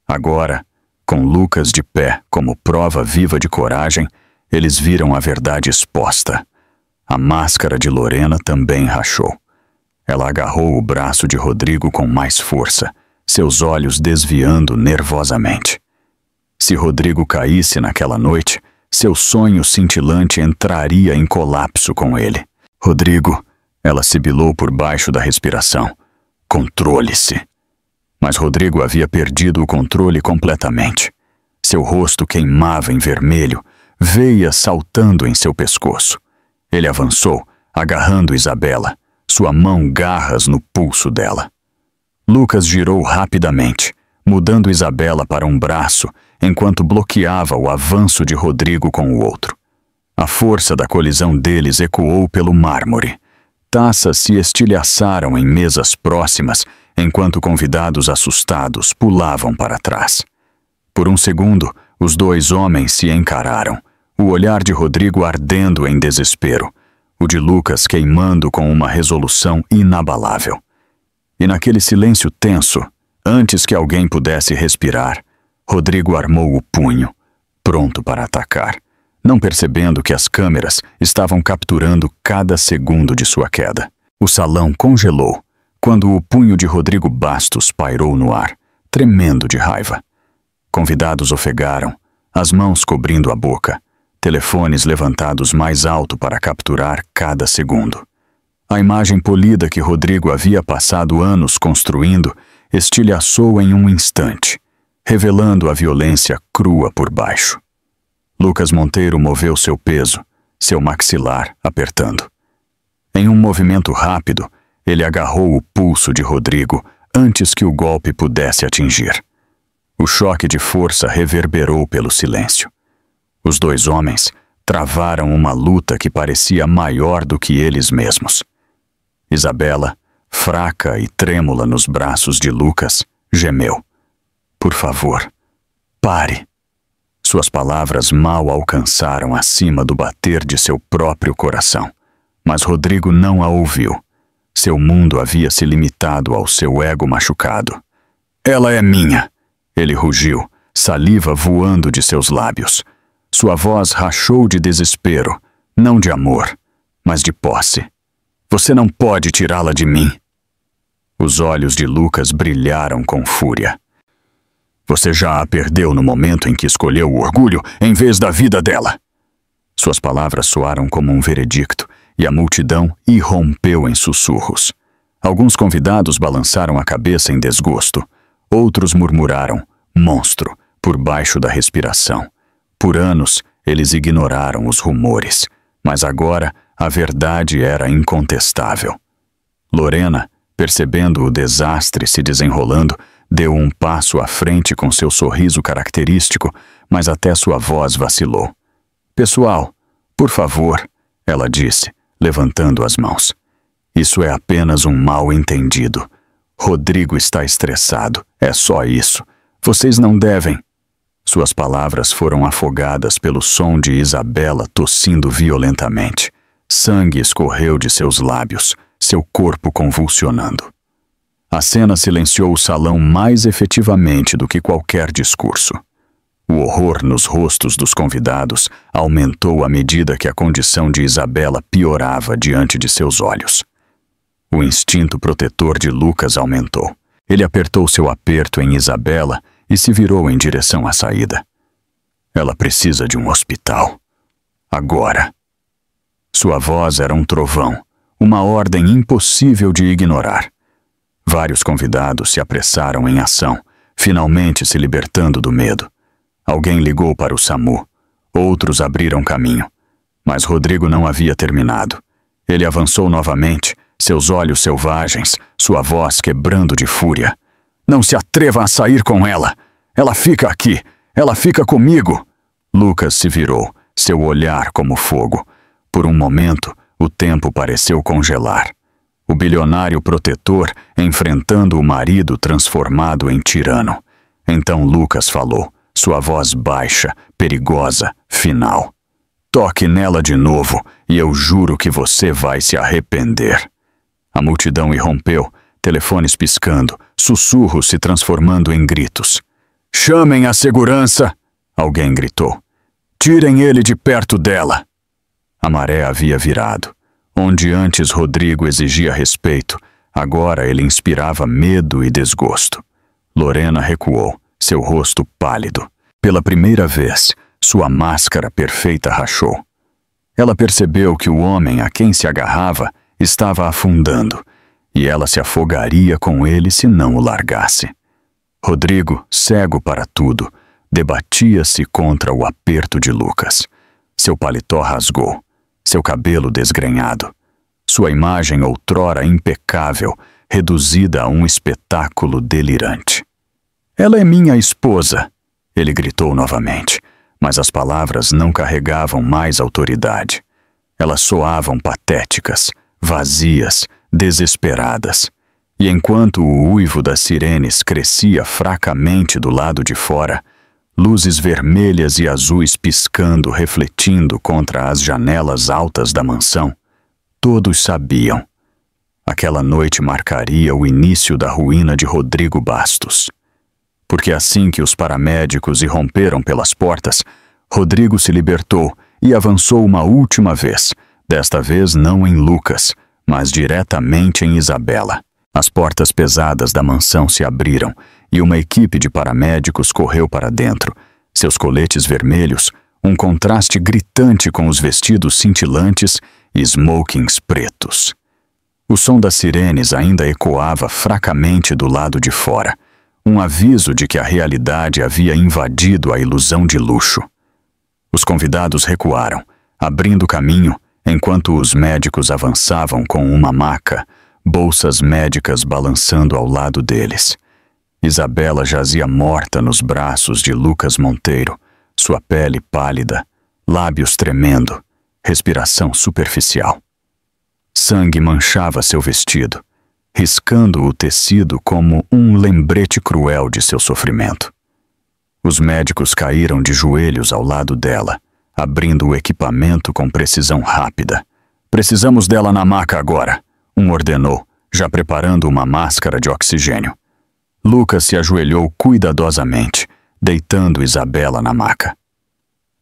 Agora, com Lucas de pé como prova viva de coragem, eles viram a verdade exposta. A máscara de Lorena também rachou. Ela agarrou o braço de Rodrigo com mais força, seus olhos desviando nervosamente. Se Rodrigo caísse naquela noite, seu sonho cintilante entraria em colapso com ele. "Rodrigo," ela sibilou por baixo da respiração. "Controle-se." Mas Rodrigo havia perdido o controle completamente. Seu rosto queimava em vermelho, veias saltando em seu pescoço. Ele avançou, agarrando Isabela, sua mão garras no pulso dela. Lucas girou rapidamente, mudando Isabela para um braço, enquanto bloqueava o avanço de Rodrigo com o outro. A força da colisão deles ecoou pelo mármore. Taças se estilhaçaram em mesas próximas, enquanto convidados assustados pulavam para trás. Por um segundo, os dois homens se encararam, o olhar de Rodrigo ardendo em desespero, o de Lucas queimando com uma resolução inabalável. E naquele silêncio tenso, antes que alguém pudesse respirar, Rodrigo armou o punho, pronto para atacar, não percebendo que as câmeras estavam capturando cada segundo de sua queda. O salão congelou quando o punho de Rodrigo Bastos pairou no ar, tremendo de raiva. Convidados ofegaram, as mãos cobrindo a boca, telefones levantados mais alto para capturar cada segundo. A imagem polida que Rodrigo havia passado anos construindo estilhaçou em um instante, revelando a violência crua por baixo. Lucas Monteiro moveu seu peso, seu maxilar apertando. Em um movimento rápido, ele agarrou o pulso de Rodrigo antes que o golpe pudesse atingir. O choque de força reverberou pelo silêncio. Os dois homens travaram uma luta que parecia maior do que eles mesmos. Isabela, fraca e trêmula nos braços de Lucas, gemeu. "Por favor, pare." Suas palavras mal alcançaram acima do bater de seu próprio coração, mas Rodrigo não a ouviu. Seu mundo havia se limitado ao seu ego machucado. "Ela é minha!" Ele rugiu, saliva voando de seus lábios. Sua voz rachou de desespero, não de amor, mas de posse. "Você não pode tirá-la de mim." Os olhos de Lucas brilharam com fúria. Você já a perdeu no momento em que escolheu o orgulho em vez da vida dela. Suas palavras soaram como um veredicto e a multidão irrompeu em sussurros. Alguns convidados balançaram a cabeça em desgosto. Outros murmuraram, monstro, por baixo da respiração. Por anos, eles ignoraram os rumores, mas agora a verdade era incontestável. Lorena, percebendo o desastre se desenrolando, deu um passo à frente com seu sorriso característico, mas até sua voz vacilou. Pessoal, por favor, ela disse, levantando as mãos. Isso é apenas um mal-entendido. Rodrigo está estressado, é só isso. Vocês não devem. Suas palavras foram afogadas pelo som de Isabela tossindo violentamente. Sangue escorreu de seus lábios, seu corpo convulsionando. A cena silenciou o salão mais efetivamente do que qualquer discurso. O horror nos rostos dos convidados aumentou à medida que a condição de Isabela piorava diante de seus olhos. O instinto protetor de Lucas aumentou. Ele apertou seu aperto em Isabela e se virou em direção à saída. Ela precisa de um hospital. Agora. Sua voz era um trovão, uma ordem impossível de ignorar. Vários convidados se apressaram em ação, finalmente se libertando do medo. Alguém ligou para o SAMU. Outros abriram caminho. Mas Rodrigo não havia terminado. Ele avançou novamente, seus olhos selvagens, sua voz quebrando de fúria. Não se atreva a sair com ela! Ela fica aqui! Ela fica comigo! Lucas se virou, seu olhar como fogo. Por um momento, o tempo pareceu congelar. O bilionário protetor enfrentando o marido transformado em tirano. Então Lucas falou, sua voz baixa, perigosa, final. Toque nela de novo e eu juro que você vai se arrepender. A multidão irrompeu, telefones piscando, sussurros se transformando em gritos. Chamem a segurança! Alguém gritou. Tirem ele de perto dela! A maré havia virado. Onde antes Rodrigo exigia respeito, agora ele inspirava medo e desgosto. Lorena recuou, seu rosto pálido. Pela primeira vez, sua máscara perfeita rachou. Ela percebeu que o homem a quem se agarrava estava afundando, e ela se afogaria com ele se não o largasse. Rodrigo, cego para tudo, debatia-se contra o aperto de Lucas. Seu paletó rasgou. Seu cabelo desgrenhado, sua imagem outrora impecável, reduzida a um espetáculo delirante. Ela é minha esposa, ele gritou novamente, mas as palavras não carregavam mais autoridade. Elas soavam patéticas, vazias, desesperadas. E enquanto o uivo das sirenes crescia fracamente do lado de fora, luzes vermelhas e azuis piscando, refletindo contra as janelas altas da mansão. Todos sabiam. Aquela noite marcaria o início da ruína de Rodrigo Bastos. Porque assim que os paramédicos irromperam pelas portas, Rodrigo se libertou e avançou uma última vez, desta vez não em Lucas, mas diretamente em Isabela. As portas pesadas da mansão se abriram e uma equipe de paramédicos correu para dentro, seus coletes vermelhos, um contraste gritante com os vestidos cintilantes e smokings pretos. O som das sirenes ainda ecoava fracamente do lado de fora, um aviso de que a realidade havia invadido a ilusão de luxo. Os convidados recuaram, abrindo caminho, enquanto os médicos avançavam com uma maca, bolsas médicas balançando ao lado deles. Isabela jazia morta nos braços de Lucas Monteiro, sua pele pálida, lábios tremendo, respiração superficial. Sangue manchava seu vestido, riscando o tecido como um lembrete cruel de seu sofrimento. Os médicos caíram de joelhos ao lado dela, abrindo o equipamento com precisão rápida. Precisamos dela na maca agora, um ordenou, já preparando uma máscara de oxigênio. Lucas se ajoelhou cuidadosamente, deitando Isabela na maca.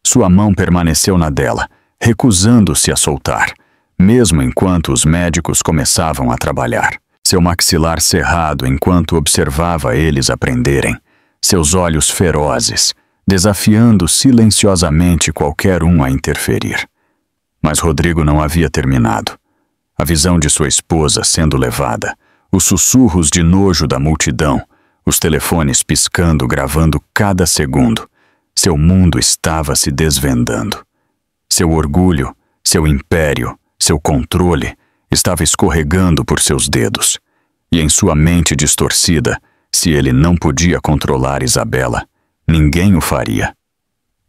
Sua mão permaneceu na dela, recusando-se a soltar, mesmo enquanto os médicos começavam a trabalhar. seu maxilar cerrado enquanto observava eles aprenderem, seus olhos ferozes, desafiando silenciosamente qualquer um a interferir. Mas Rodrigo não havia terminado. A visão de sua esposa sendo levada, os sussurros de nojo da multidão, os telefones piscando, gravando cada segundo. Seu mundo estava se desvendando. Seu orgulho, seu império, seu controle estava escorregando por seus dedos. E em sua mente distorcida, se ele não podia controlar Isabela, ninguém o faria.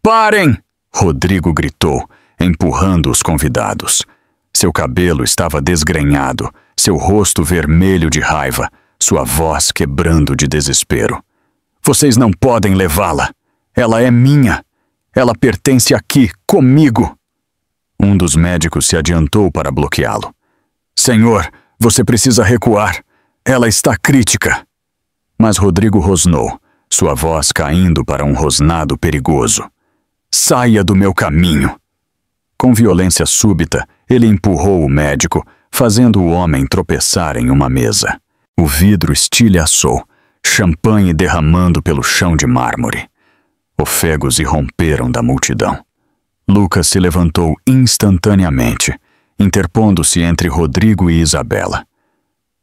"Parem!" Rodrigo gritou, empurrando os convidados. Seu cabelo estava desgrenhado, seu rosto vermelho de raiva, sua voz quebrando de desespero. "Vocês não podem levá-la! Ela é minha! Ela pertence aqui, comigo!" Um dos médicos se adiantou para bloqueá-lo. "Senhor, você precisa recuar. Ela está crítica." Mas Rodrigo rosnou, sua voz caindo para um rosnado perigoso. "Saia do meu caminho!" Com violência súbita, ele empurrou o médico, fazendo o homem tropeçar em uma mesa. O vidro estilhaçou, champanhe derramando pelo chão de mármore. Ofegos irromperam da multidão. Lucas se levantou instantaneamente, interpondo-se entre Rodrigo e Isabela.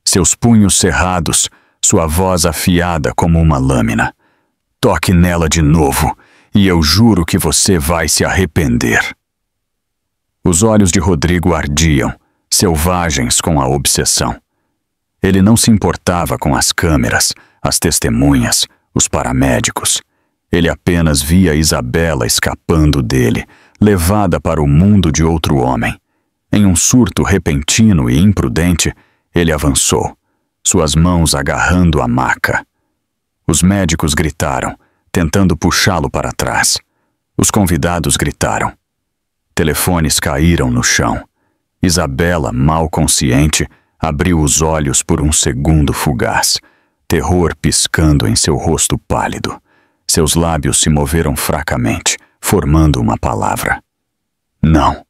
Seus punhos cerrados, sua voz afiada como uma lâmina. "Toque nela de novo, e eu juro que você vai se arrepender." Os olhos de Rodrigo ardiam, selvagens com a obsessão. Ele não se importava com as câmeras, as testemunhas, os paramédicos. Ele apenas via Isabela escapando dele, levada para o mundo de outro homem. Em um surto repentino e imprudente, ele avançou, suas mãos agarrando a maca. Os médicos gritaram, tentando puxá-lo para trás. Os convidados gritaram. Telefones caíram no chão. Isabela, mal consciente, abriu os olhos por um segundo fugaz, terror piscando em seu rosto pálido. Seus lábios se moveram fracamente, formando uma palavra. "Não."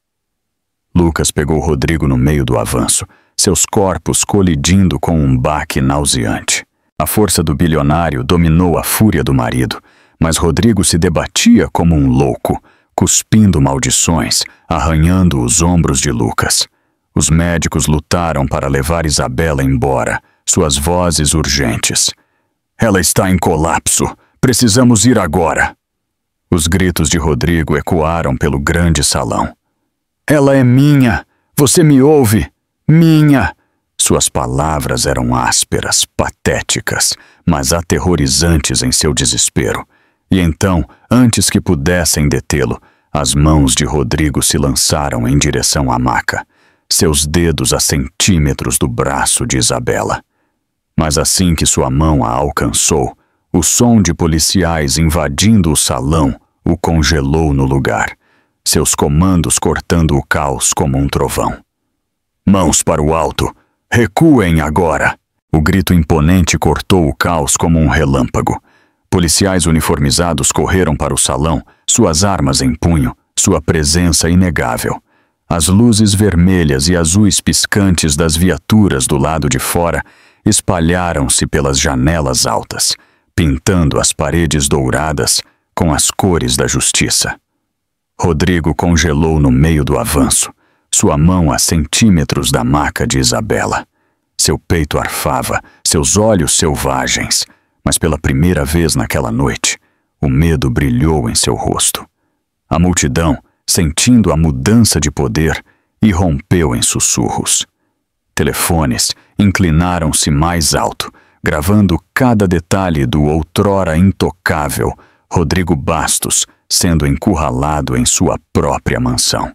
Lucas pegou Rodrigo no meio do avanço, seus corpos colidindo com um baque nauseante. A força do bilionário dominou a fúria do marido, mas Rodrigo se debatia como um louco, cuspindo maldições, arranhando os ombros de Lucas. Os médicos lutaram para levar Isabela embora, suas vozes urgentes. "Ela está em colapso. Precisamos ir agora." Os gritos de Rodrigo ecoaram pelo grande salão. "Ela é minha! Você me ouve? Minha!" Suas palavras eram ásperas, patéticas, mas aterrorizantes em seu desespero. E então, antes que pudessem detê-lo, as mãos de Rodrigo se lançaram em direção à maca, seus dedos a centímetros do braço de Isabela. Mas assim que sua mão a alcançou, o som de policiais invadindo o salão o congelou no lugar, seus comandos cortando o caos como um trovão. "Mãos para o alto! Recuem agora!" O grito imponente cortou o caos como um relâmpago. Policiais uniformizados correram para o salão, suas armas em punho, sua presença inegável. As luzes vermelhas e azuis piscantes das viaturas do lado de fora espalharam-se pelas janelas altas, pintando as paredes douradas com as cores da justiça. Rodrigo congelou no meio do avanço, sua mão a centímetros da maca de Isabela. Seu peito arfava, seus olhos selvagens, mas pela primeira vez naquela noite, o medo brilhou em seu rosto. A multidão, sentindo a mudança de poder, irrompeu em sussurros. Telefones inclinaram-se mais alto, gravando cada detalhe do outrora intocável Rodrigo Bastos sendo encurralado em sua própria mansão.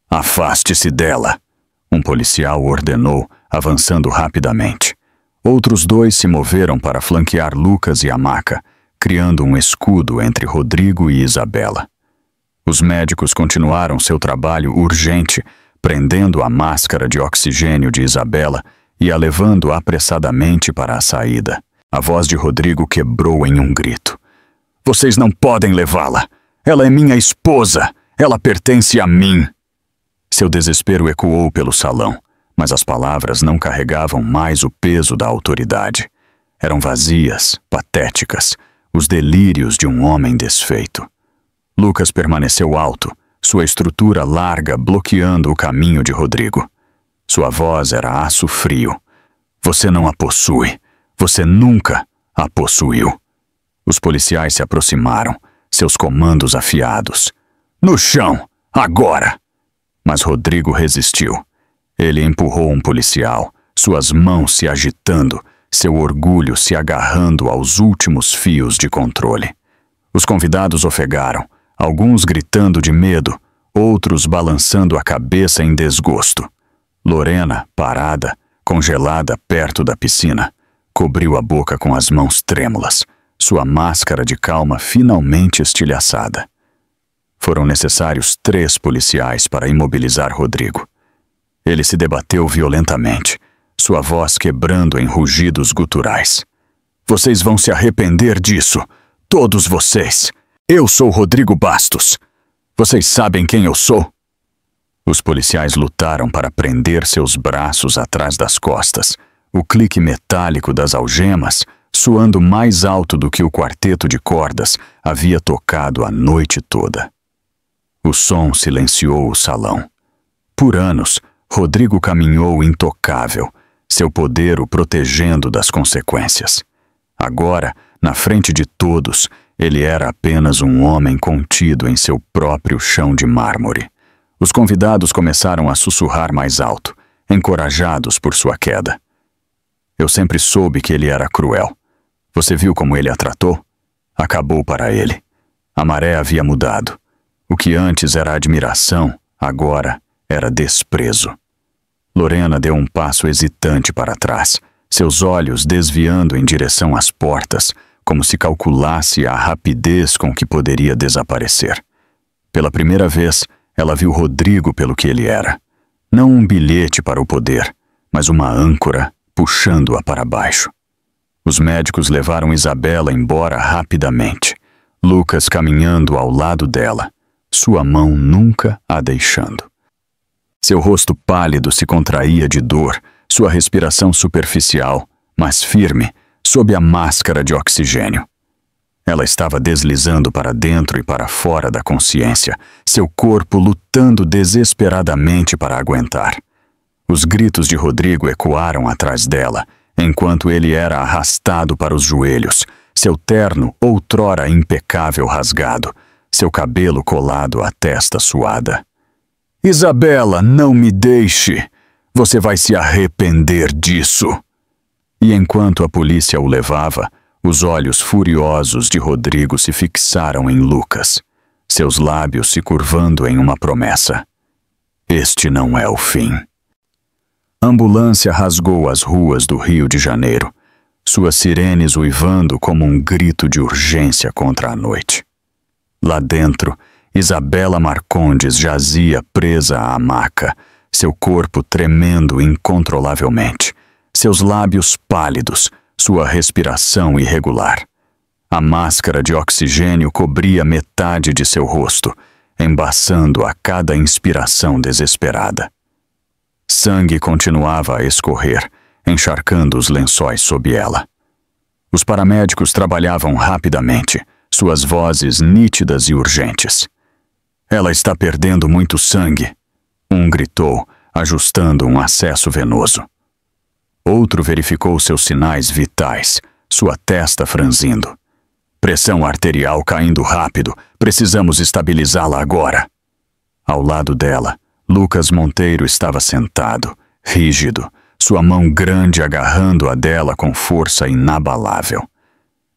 "Afaste-se dela!" Um policial ordenou, avançando rapidamente. Outros dois se moveram para flanquear Lucas e a maca, criando um escudo entre Rodrigo e Isabela. Os médicos continuaram seu trabalho urgente, prendendo a máscara de oxigênio de Isabela e a levando apressadamente para a saída. A voz de Rodrigo quebrou em um grito. "Vocês não podem levá-la! Ela é minha esposa! Ela pertence a mim!" Seu desespero ecoou pelo salão, mas as palavras não carregavam mais o peso da autoridade. Eram vazias, patéticas, os delírios de um homem desfeito. Lucas permaneceu alto, sua estrutura larga bloqueando o caminho de Rodrigo. Sua voz era aço frio. Você não a possui. Você nunca a possuiu. Os policiais se aproximaram, seus comandos afiados. No chão! Agora! Mas Rodrigo resistiu. Ele empurrou um policial, suas mãos se agitando, seu orgulho se agarrando aos últimos fios de controle. Os convidados ofegaram, alguns gritando de medo, outros balançando a cabeça em desgosto. Lorena, parada, congelada perto da piscina, cobriu a boca com as mãos trêmulas, sua máscara de calma finalmente estilhaçada. Foram necessários 3 policiais para imobilizar Rodrigo. Ele se debateu violentamente, sua voz quebrando em rugidos guturais. Vocês vão se arrepender disso, todos vocês. Eu sou Rodrigo Bastos. Vocês sabem quem eu sou? Os policiais lutaram para prender seus braços atrás das costas, o clique metálico das algemas soando mais alto do que o quarteto de cordas havia tocado a noite toda. O som silenciou o salão. Por anos, Rodrigo caminhou intocável, seu poder o protegendo das consequências. Agora, na frente de todos, ele era apenas um homem contido em seu próprio chão de mármore. Os convidados começaram a sussurrar mais alto, encorajados por sua queda. Eu sempre soube que ele era cruel. Você viu como ele a tratou? Acabou para ele. A maré havia mudado. O que antes era admiração, agora era desprezo. Lorena deu um passo hesitante para trás, seus olhos desviando em direção às portas, como se calculasse a rapidez com que poderia desaparecer. Pela primeira vez, ela viu Rodrigo pelo que ele era. Não um bilhete para o poder, mas uma âncora puxando-a para baixo. Os médicos levaram Isabela embora rapidamente, Lucas caminhando ao lado dela, sua mão nunca a deixando. Seu rosto pálido se contraía de dor, sua respiração superficial, mas firme, sob a máscara de oxigênio. Ela estava deslizando para dentro e para fora da consciência, seu corpo lutando desesperadamente para aguentar. Os gritos de Rodrigo ecoaram atrás dela, enquanto ele era arrastado para os joelhos, seu terno outrora impecável rasgado, seu cabelo colado à testa suada. Isabela, não me deixe! Você vai se arrepender disso! E enquanto a polícia o levava, os olhos furiosos de Rodrigo se fixaram em Lucas, seus lábios se curvando em uma promessa. Este não é o fim. A ambulância rasgou as ruas do Rio de Janeiro, suas sirenes uivando como um grito de urgência contra a noite. Lá dentro, Isabela Marcondes jazia presa à maca, seu corpo tremendo incontrolavelmente, seus lábios pálidos, sua respiração irregular. A máscara de oxigênio cobria metade de seu rosto, embaçando a cada inspiração desesperada. Sangue continuava a escorrer, encharcando os lençóis sob ela. Os paramédicos trabalhavam rapidamente, suas vozes nítidas e urgentes. Ela está perdendo muito sangue, um gritou, ajustando um acesso venoso. Outro verificou seus sinais vitais, sua testa franzindo. Pressão arterial caindo rápido, precisamos estabilizá-la agora. Ao lado dela, Lucas Monteiro estava sentado, rígido, sua mão grande agarrando a dela com força inabalável.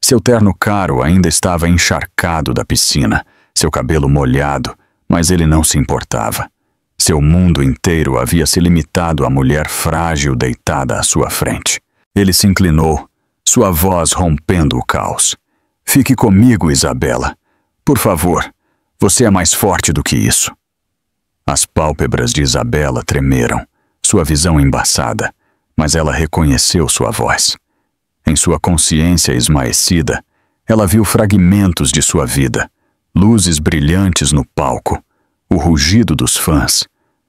Seu terno caro ainda estava encharcado da piscina, seu cabelo molhado, mas ele não se importava. Seu mundo inteiro havia se limitado à mulher frágil deitada à sua frente. Ele se inclinou, sua voz rompendo o caos. Fique comigo, Isabela. Por favor, você é mais forte do que isso. As pálpebras de Isabela tremeram, sua visão embaçada, mas ela reconheceu sua voz. Em sua consciência esmaecida, ela viu fragmentos de sua vida, luzes brilhantes no palco, o rugido dos fãs,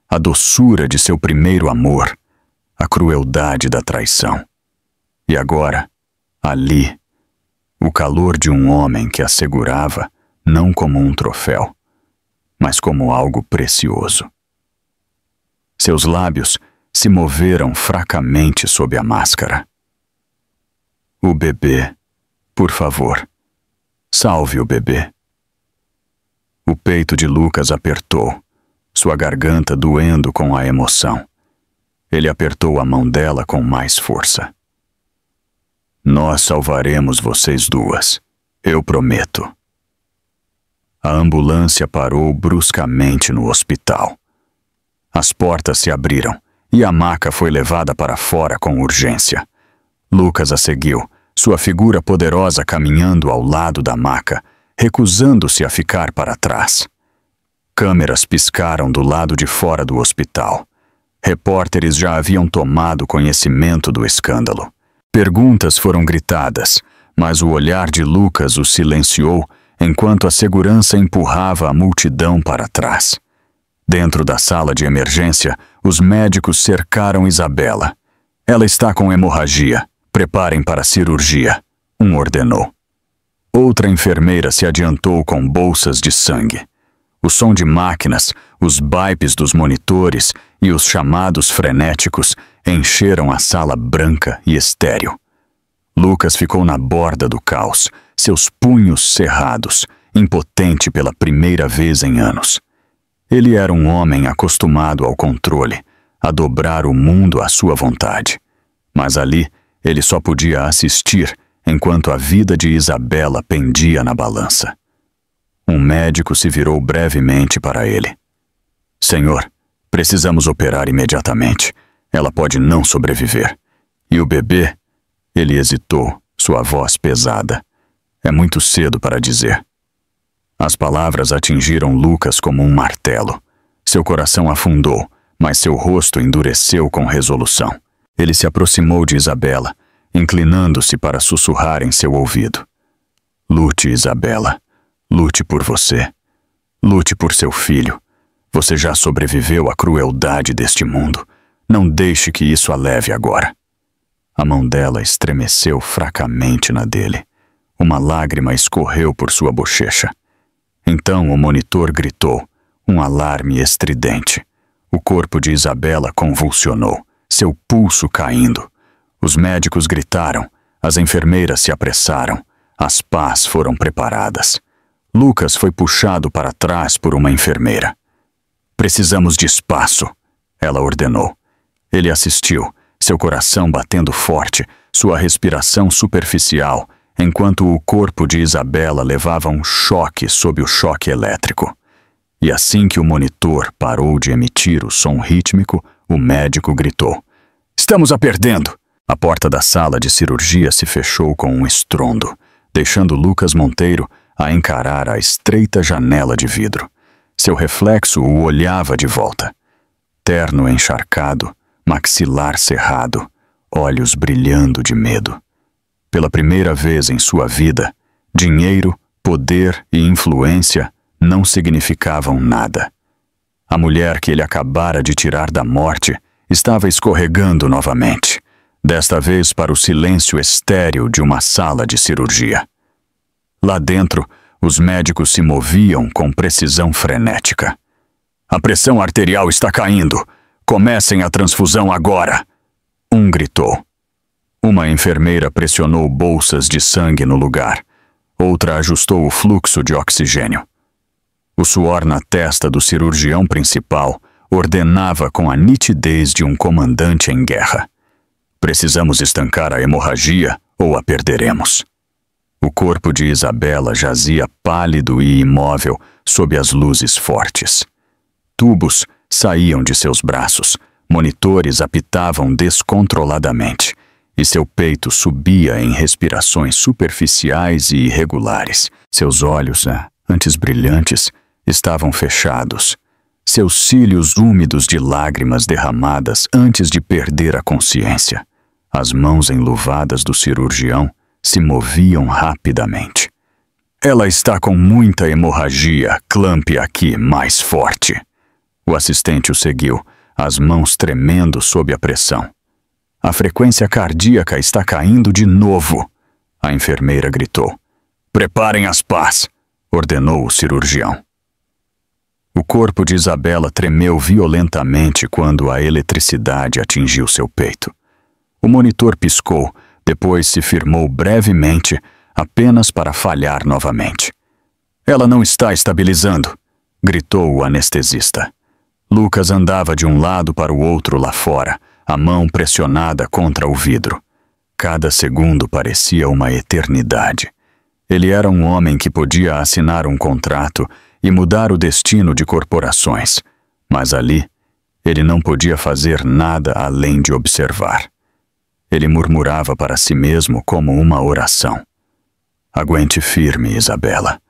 a doçura de seu primeiro amor, a crueldade da traição. E agora, ali, o calor de um homem que a segurava não como um troféu, mas como algo precioso. Seus lábios se moveram fracamente sob a máscara. O bebê, por favor, salve o bebê. O peito de Lucas apertou, sua garganta doendo com a emoção. Ele apertou a mão dela com mais força. Nós salvaremos vocês duas, eu prometo. A ambulância parou bruscamente no hospital. As portas se abriram e a maca foi levada para fora com urgência. Lucas a seguiu, sua figura poderosa caminhando ao lado da maca, recusando-se a ficar para trás. Câmeras piscaram do lado de fora do hospital. Repórteres já haviam tomado conhecimento do escândalo. Perguntas foram gritadas, mas o olhar de Lucas o silenciou enquanto a segurança empurrava a multidão para trás. Dentro da sala de emergência, os médicos cercaram Isabela. Ela está com hemorragia. Preparem para a cirurgia, um ordenou. Outra enfermeira se adiantou com bolsas de sangue. O som de máquinas, os bipes dos monitores e os chamados frenéticos encheram a sala branca e estéril. Lucas ficou na borda do caos, seus punhos cerrados, impotente pela primeira vez em anos. Ele era um homem acostumado ao controle, a dobrar o mundo à sua vontade. Mas ali, ele só podia assistir enquanto a vida de Isabela pendia na balança. Um médico se virou brevemente para ele. Senhor, precisamos operar imediatamente. Ela pode não sobreviver. E o bebê? Ele hesitou, sua voz pesada. É muito cedo para dizer. As palavras atingiram Lucas como um martelo. Seu coração afundou, mas seu rosto endureceu com resolução. Ele se aproximou de Isabela, inclinando-se para sussurrar em seu ouvido. Lute, Isabela. Lute por você. Lute por seu filho. Você já sobreviveu à crueldade deste mundo. Não deixe que isso a leve agora. A mão dela estremeceu fracamente na dele. Uma lágrima escorreu por sua bochecha. Então o monitor gritou, um alarme estridente. O corpo de Isabela convulsionou, seu pulso caindo. Os médicos gritaram, as enfermeiras se apressaram, as pás foram preparadas. Lucas foi puxado para trás por uma enfermeira. Precisamos de espaço, ela ordenou. Ele assistiu, seu coração batendo forte, sua respiração superficial, enquanto o corpo de Isabela levava um choque sob o choque elétrico. E assim que o monitor parou de emitir o som rítmico, o médico gritou: Estamos a perdendo! A porta da sala de cirurgia se fechou com um estrondo, deixando Lucas Monteiro a encarar a estreita janela de vidro. Seu reflexo o olhava de volta. Terno encharcado, maxilar cerrado, olhos brilhando de medo. Pela primeira vez em sua vida, dinheiro, poder e influência não significavam nada. A mulher que ele acabara de tirar da morte estava escorregando novamente, desta vez para o silêncio estéril de uma sala de cirurgia. Lá dentro, os médicos se moviam com precisão frenética. A pressão arterial está caindo. Comecem a transfusão agora! Um gritou. Uma enfermeira pressionou bolsas de sangue no lugar. Outra ajustou o fluxo de oxigênio. O suor na testa do cirurgião principal ordenava com a nitidez de um comandante em guerra. Precisamos estancar a hemorragia ou a perderemos. O corpo de Isabela jazia pálido e imóvel sob as luzes fortes. Tubos saíam de seus braços, monitores apitavam descontroladamente, e seu peito subia em respirações superficiais e irregulares. Seus olhos, antes brilhantes, estavam fechados. Seus cílios úmidos de lágrimas derramadas antes de perder a consciência. As mãos enluvadas do cirurgião se moviam rapidamente. Ela está com muita hemorragia, clampe aqui mais forte. O assistente o seguiu, as mãos tremendo sob a pressão. A frequência cardíaca está caindo de novo, a enfermeira gritou. Preparem as pás, ordenou o cirurgião. O corpo de Isabela tremeu violentamente quando a eletricidade atingiu seu peito. O monitor piscou, depois se firmou brevemente, apenas para falhar novamente. Ela não está estabilizando, gritou o anestesista. Lucas andava de um lado para o outro lá fora, a mão pressionada contra o vidro. Cada segundo parecia uma eternidade. Ele era um homem que podia assinar um contrato e mudar o destino de corporações, mas ali ele não podia fazer nada além de observar. Ele murmurava para si mesmo como uma oração. Aguente firme, Isabela.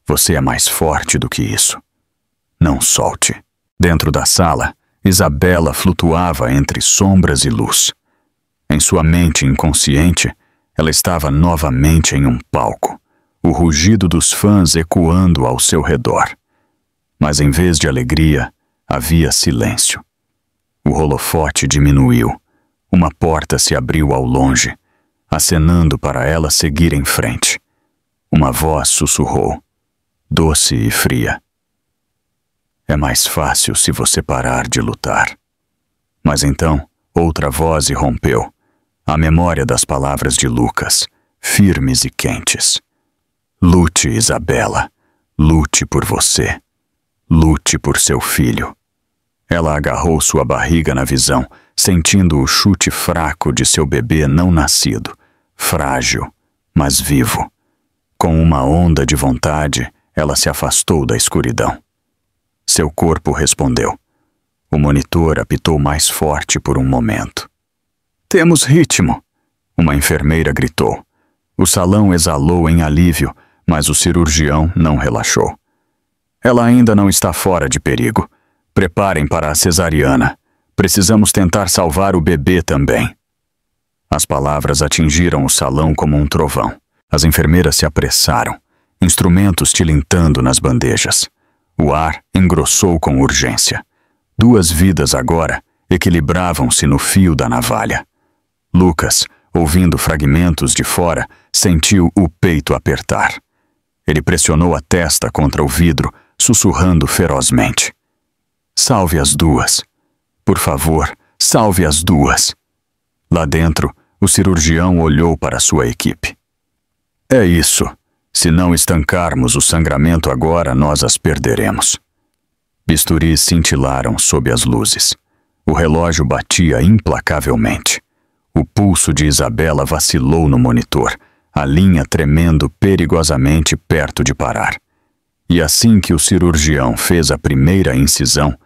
Você é mais forte do que isso. Não solte. Dentro da sala, Isabela flutuava entre sombras e luz. Em sua mente inconsciente, ela estava novamente em um palco, o rugido dos fãs ecoando ao seu redor. Mas em vez de alegria, havia silêncio. O holofote diminuiu. Uma porta se abriu ao longe, acenando para ela seguir em frente. Uma voz sussurrou, doce e fria. É mais fácil se você parar de lutar. Mas então, outra voz irrompeu, a memória das palavras de Lucas, firmes e quentes. Lute, Isabela. Lute por você. Lute por seu filho. Ela agarrou sua barriga na visão, sentindo o chute fraco de seu bebê não nascido, frágil, mas vivo. Com uma onda de vontade, ela se afastou da escuridão. Seu corpo respondeu. O monitor apitou mais forte por um momento. Temos ritmo, uma enfermeira gritou. O salão exalou em alívio, mas o cirurgião não relaxou. Ela ainda não está fora de perigo. Preparem para a cesariana. Precisamos tentar salvar o bebê também. As palavras atingiram o salão como um trovão. As enfermeiras se apressaram, instrumentos tilintando nas bandejas. O ar engrossou com urgência. 2 vidas agora equilibravam-se no fio da navalha. Lucas, ouvindo fragmentos de fora, sentiu o peito apertar. Ele pressionou a testa contra o vidro, sussurrando ferozmente. Salve as 2. Por favor, salve as 2. Lá dentro, o cirurgião olhou para sua equipe. É isso. Se não estancarmos o sangramento agora, nós as perderemos. Bisturis cintilaram sob as luzes. O relógio batia implacavelmente. O pulso de Isabela vacilou no monitor, a linha tremendo perigosamente perto de parar. E assim que o cirurgião fez a primeira incisão,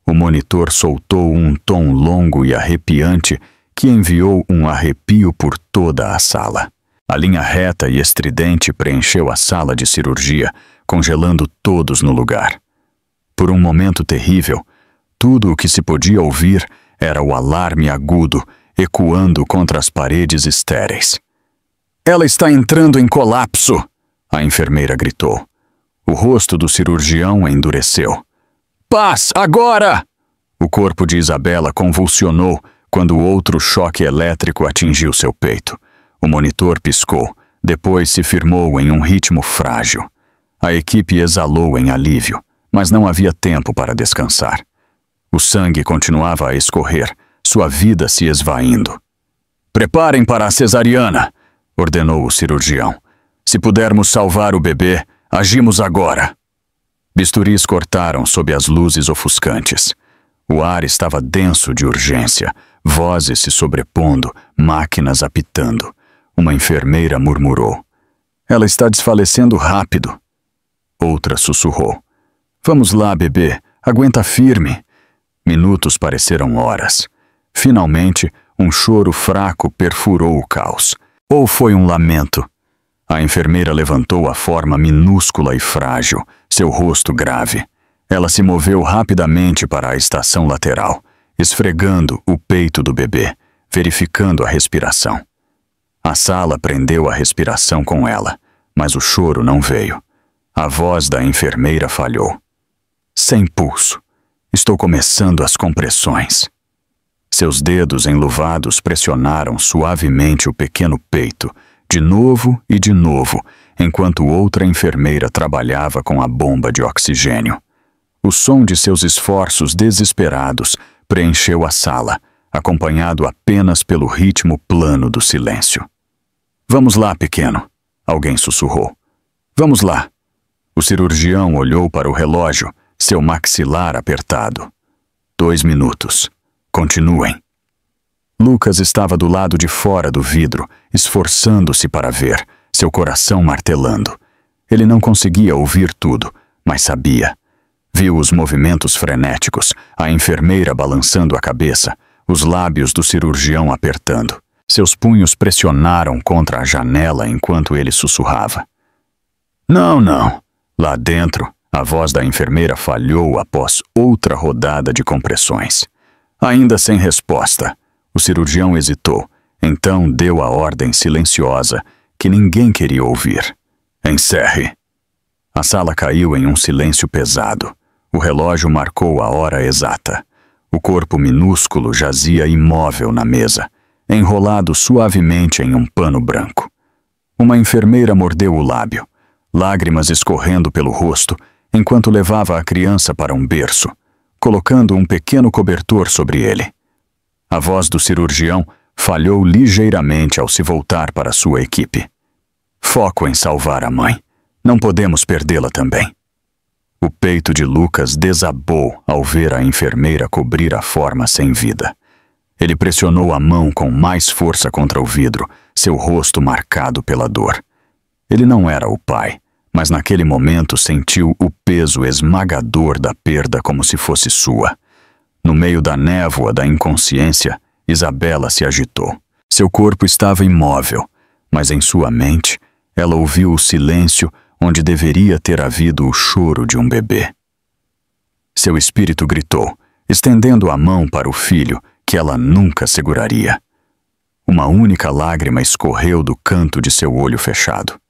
o monitor soltou um tom longo e arrepiante que enviou um arrepio por toda a sala. A linha reta e estridente preencheu a sala de cirurgia, congelando todos no lugar. Por um momento terrível, tudo o que se podia ouvir era o alarme agudo, ecoando contra as paredes estéreis. Ela está entrando em colapso, a enfermeira gritou. O rosto do cirurgião endureceu. Paz, agora! O corpo de Isabela convulsionou quando outro choque elétrico atingiu seu peito. O monitor piscou, depois se firmou em um ritmo frágil. A equipe exalou em alívio, mas não havia tempo para descansar. O sangue continuava a escorrer, sua vida se esvaindo. Preparem para a cesariana, ordenou o cirurgião. Se pudermos salvar o bebê, agimos agora. Bisturis cortaram sob as luzes ofuscantes. O ar estava denso de urgência, vozes se sobrepondo, máquinas apitando. Uma enfermeira murmurou. Ela está desfalecendo rápido. Outra sussurrou. Vamos lá, bebê, aguenta firme. Minutos pareceram horas. Finalmente, um choro fraco perfurou o caos. Ou foi um lamento? A enfermeira levantou a forma minúscula e frágil, seu rosto grave. Ela se moveu rapidamente para a estação lateral, esfregando o peito do bebê, verificando a respiração. A sala prendeu a respiração com ela, mas o choro não veio. A voz da enfermeira falhou. Sem pulso. Estou começando as compressões. Seus dedos enluvados pressionaram suavemente o pequeno peito, de novo e de novo, enquanto outra enfermeira trabalhava com a bomba de oxigênio. O som de seus esforços desesperados preencheu a sala, acompanhado apenas pelo ritmo plano do silêncio. "Vamos lá, pequeno", alguém sussurrou. "Vamos lá." O cirurgião olhou para o relógio, seu maxilar apertado. 2 minutos. Continuem. Lucas estava do lado de fora do vidro, esforçando-se para ver, seu coração martelando. Ele não conseguia ouvir tudo, mas sabia. Viu os movimentos frenéticos, a enfermeira balançando a cabeça, os lábios do cirurgião apertando. Seus punhos pressionaram contra a janela enquanto ele sussurrava. "Não, não." Lá dentro, a voz da enfermeira falhou após outra rodada de compressões. Ainda sem resposta, o cirurgião hesitou, então deu a ordem silenciosa que ninguém queria ouvir. "Encerre." A sala caiu em um silêncio pesado. O relógio marcou a hora exata. O corpo minúsculo jazia imóvel na mesa, enrolado suavemente em um pano branco. Uma enfermeira mordeu o lábio, lágrimas escorrendo pelo rosto, enquanto levava a criança para um berço, colocando um pequeno cobertor sobre ele. A voz do cirurgião falhou ligeiramente ao se voltar para sua equipe. "Foco em salvar a mãe. Não podemos perdê-la também." O peito de Lucas desabou ao ver a enfermeira cobrir a forma sem vida. Ele pressionou a mão com mais força contra o vidro, seu rosto marcado pela dor. Ele não era o pai, mas naquele momento sentiu o peso esmagador da perda como se fosse sua. No meio da névoa da inconsciência, Isabela se agitou. Seu corpo estava imóvel, mas em sua mente, ela ouviu o silêncio onde deveria ter havido o choro de um bebê. Seu espírito gritou, estendendo a mão para o filho que ela nunca seguraria. Uma única lágrima escorreu do canto de seu olho fechado.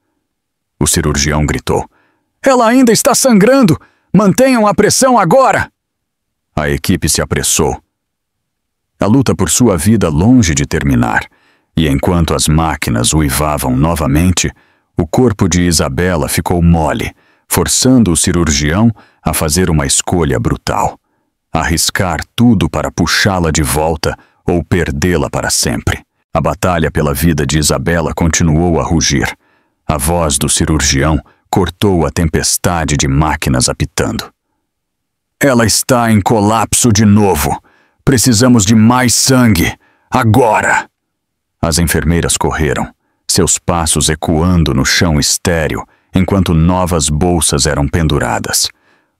O cirurgião gritou, "Ela ainda está sangrando! Mantenham a pressão agora!" A equipe se apressou. A luta por sua vida longe de terminar, e enquanto as máquinas uivavam novamente, o corpo de Isabela ficou mole, forçando o cirurgião a fazer uma escolha brutal. Arriscar tudo para puxá-la de volta ou perdê-la para sempre. A batalha pela vida de Isabela continuou a rugir. A voz do cirurgião cortou a tempestade de máquinas apitando. "Ela está em colapso de novo. Precisamos de mais sangue. Agora!" As enfermeiras correram, seus passos ecoando no chão estéril, enquanto novas bolsas eram penduradas.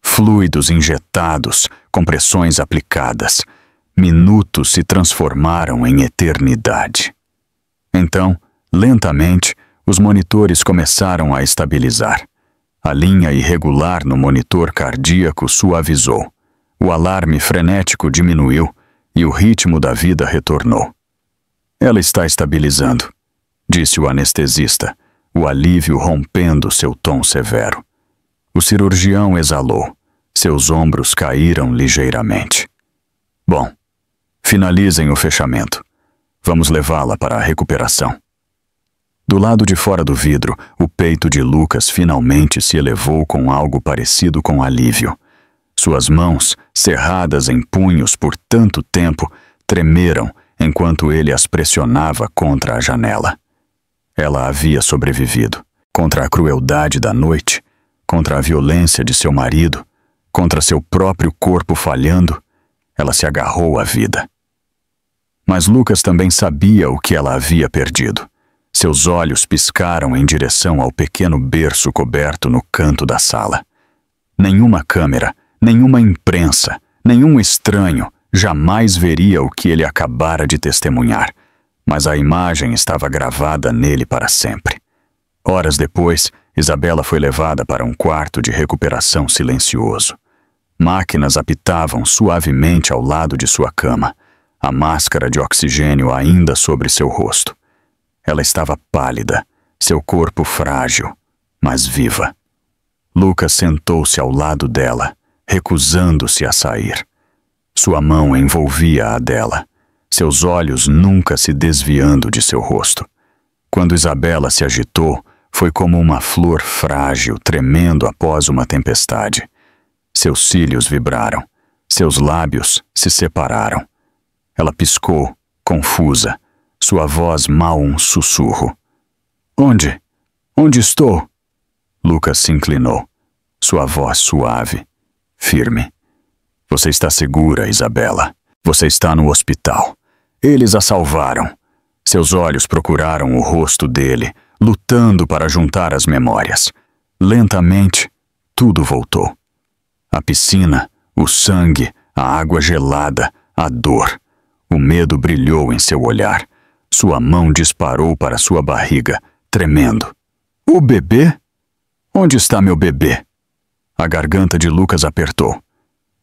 Fluidos injetados, compressões aplicadas. Minutos se transformaram em eternidade. Então, lentamente, os monitores começaram a estabilizar. A linha irregular no monitor cardíaco suavizou. O alarme frenético diminuiu e o ritmo da vida retornou. "Ela está estabilizando", disse o anestesista, o alívio rompendo seu tom severo. O cirurgião exalou. Seus ombros caíram ligeiramente. "Bom, finalizem o fechamento. Vamos levá-la para a recuperação." Do lado de fora do vidro, o peito de Lucas finalmente se elevou com algo parecido com alívio. Suas mãos, cerradas em punhos por tanto tempo, tremeram enquanto ele as pressionava contra a janela. Ela havia sobrevivido. Contra a crueldade da noite, contra a violência de seu marido, contra seu próprio corpo falhando, ela se agarrou à vida. Mas Lucas também sabia o que ela havia perdido. Seus olhos piscaram em direção ao pequeno berço coberto no canto da sala. Nenhuma câmera, nenhuma imprensa, nenhum estranho jamais veria o que ele acabara de testemunhar, mas a imagem estava gravada nele para sempre. Horas depois, Isabela foi levada para um quarto de recuperação silencioso. Máquinas apitavam suavemente ao lado de sua cama, a máscara de oxigênio ainda sobre seu rosto. Ela estava pálida, seu corpo frágil, mas viva. Lucas sentou-se ao lado dela, recusando-se a sair. Sua mão envolvia a dela. seus olhos nunca se desviando de seu rosto. Quando Isabela se agitou, foi como uma flor frágil tremendo após uma tempestade. Seus cílios vibraram, seus lábios se separaram. Ela piscou, confusa, sua voz mal um sussurro. Onde? Onde estou? Lucas se inclinou, sua voz suave, firme. Você está segura, Isabela. Você está no hospital. Eles a salvaram. Seus olhos procuraram o rosto dele, lutando para juntar as memórias. Lentamente, tudo voltou. A piscina, o sangue, a água gelada, a dor. O medo brilhou em seu olhar. Sua mão disparou para sua barriga, tremendo. O bebê? Onde está meu bebê? A garganta de Lucas apertou.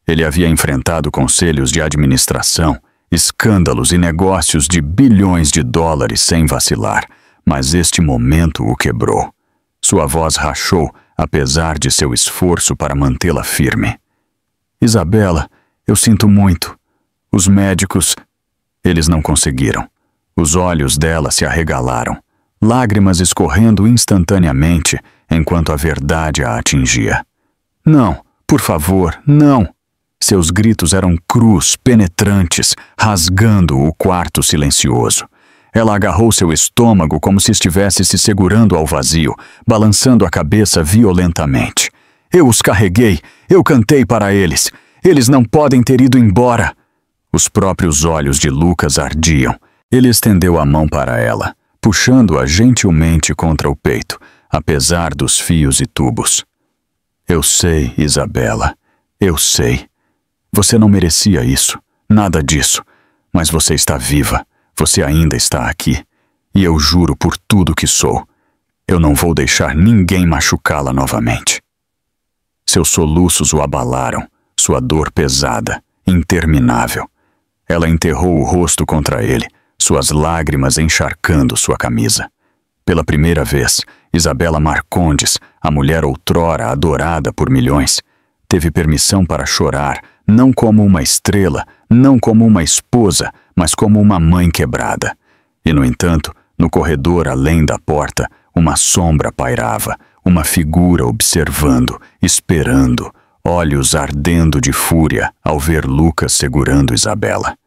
Ele havia enfrentado conselhos de administração, escândalos e negócios de bilhões de dólares sem vacilar, mas este momento o quebrou. Sua voz rachou, apesar de seu esforço para mantê-la firme. Isabela, eu sinto muito. Os médicos... Eles não conseguiram. Os olhos dela se arregalaram, lágrimas escorrendo instantaneamente enquanto a verdade a atingia. Não, por favor, não! Seus gritos eram crus, penetrantes, rasgando o quarto silencioso. Ela agarrou seu estômago como se estivesse se segurando ao vazio, balançando a cabeça violentamente. Eu os carreguei, eu cantei para eles. Eles não podem ter ido embora. Os próprios olhos de Lucas ardiam. Ele estendeu a mão para ela, puxando-a gentilmente contra o peito, apesar dos fios e tubos. Eu sei, Isabela, eu sei. Você não merecia isso, nada disso, mas você está viva, você ainda está aqui. E eu juro por tudo que sou, eu não vou deixar ninguém machucá-la novamente. Seus soluços o abalaram, sua dor pesada, interminável. Ela enterrou o rosto contra ele, suas lágrimas encharcando sua camisa. Pela primeira vez, Isabela Marcondes, a mulher outrora adorada por milhões, teve permissão para chorar, não como uma estrela, não como uma esposa, mas como uma mãe quebrada. E, no entanto, no corredor além da porta, uma sombra pairava, uma figura observando, esperando, olhos ardendo de fúria ao ver Lucas segurando Isabela.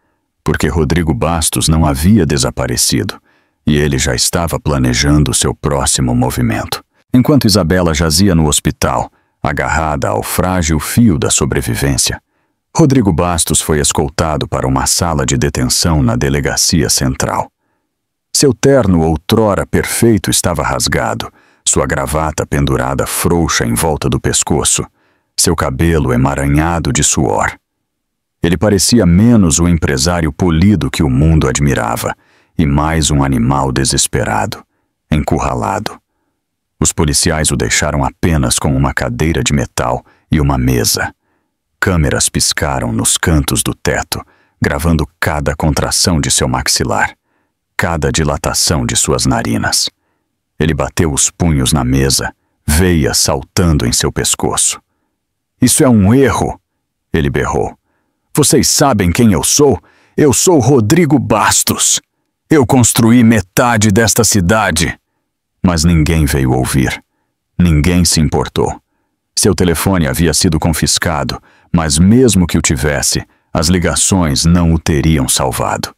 Porque Rodrigo Bastos não havia desaparecido, e ele já estava planejando seu próximo movimento. Enquanto Isabela jazia no hospital, agarrada ao frágil fio da sobrevivência, Rodrigo Bastos foi escoltado para uma sala de detenção na delegacia central. Seu terno outrora perfeito estava rasgado, sua gravata pendurada frouxa em volta do pescoço, seu cabelo emaranhado de suor. Ele parecia menos o empresário polido que o mundo admirava e mais um animal desesperado, encurralado. Os policiais o deixaram apenas com uma cadeira de metal e uma mesa. Câmeras piscaram nos cantos do teto, gravando cada contração de seu maxilar, cada dilatação de suas narinas. Ele bateu os punhos na mesa, veias saltando em seu pescoço. Isso é um erro, ele berrou. Vocês sabem quem eu sou? Eu sou Rodrigo Bastos. Eu construí metade desta cidade. Mas ninguém veio ouvir. Ninguém se importou. Seu telefone havia sido confiscado, mas mesmo que o tivesse, as ligações não o teriam salvado.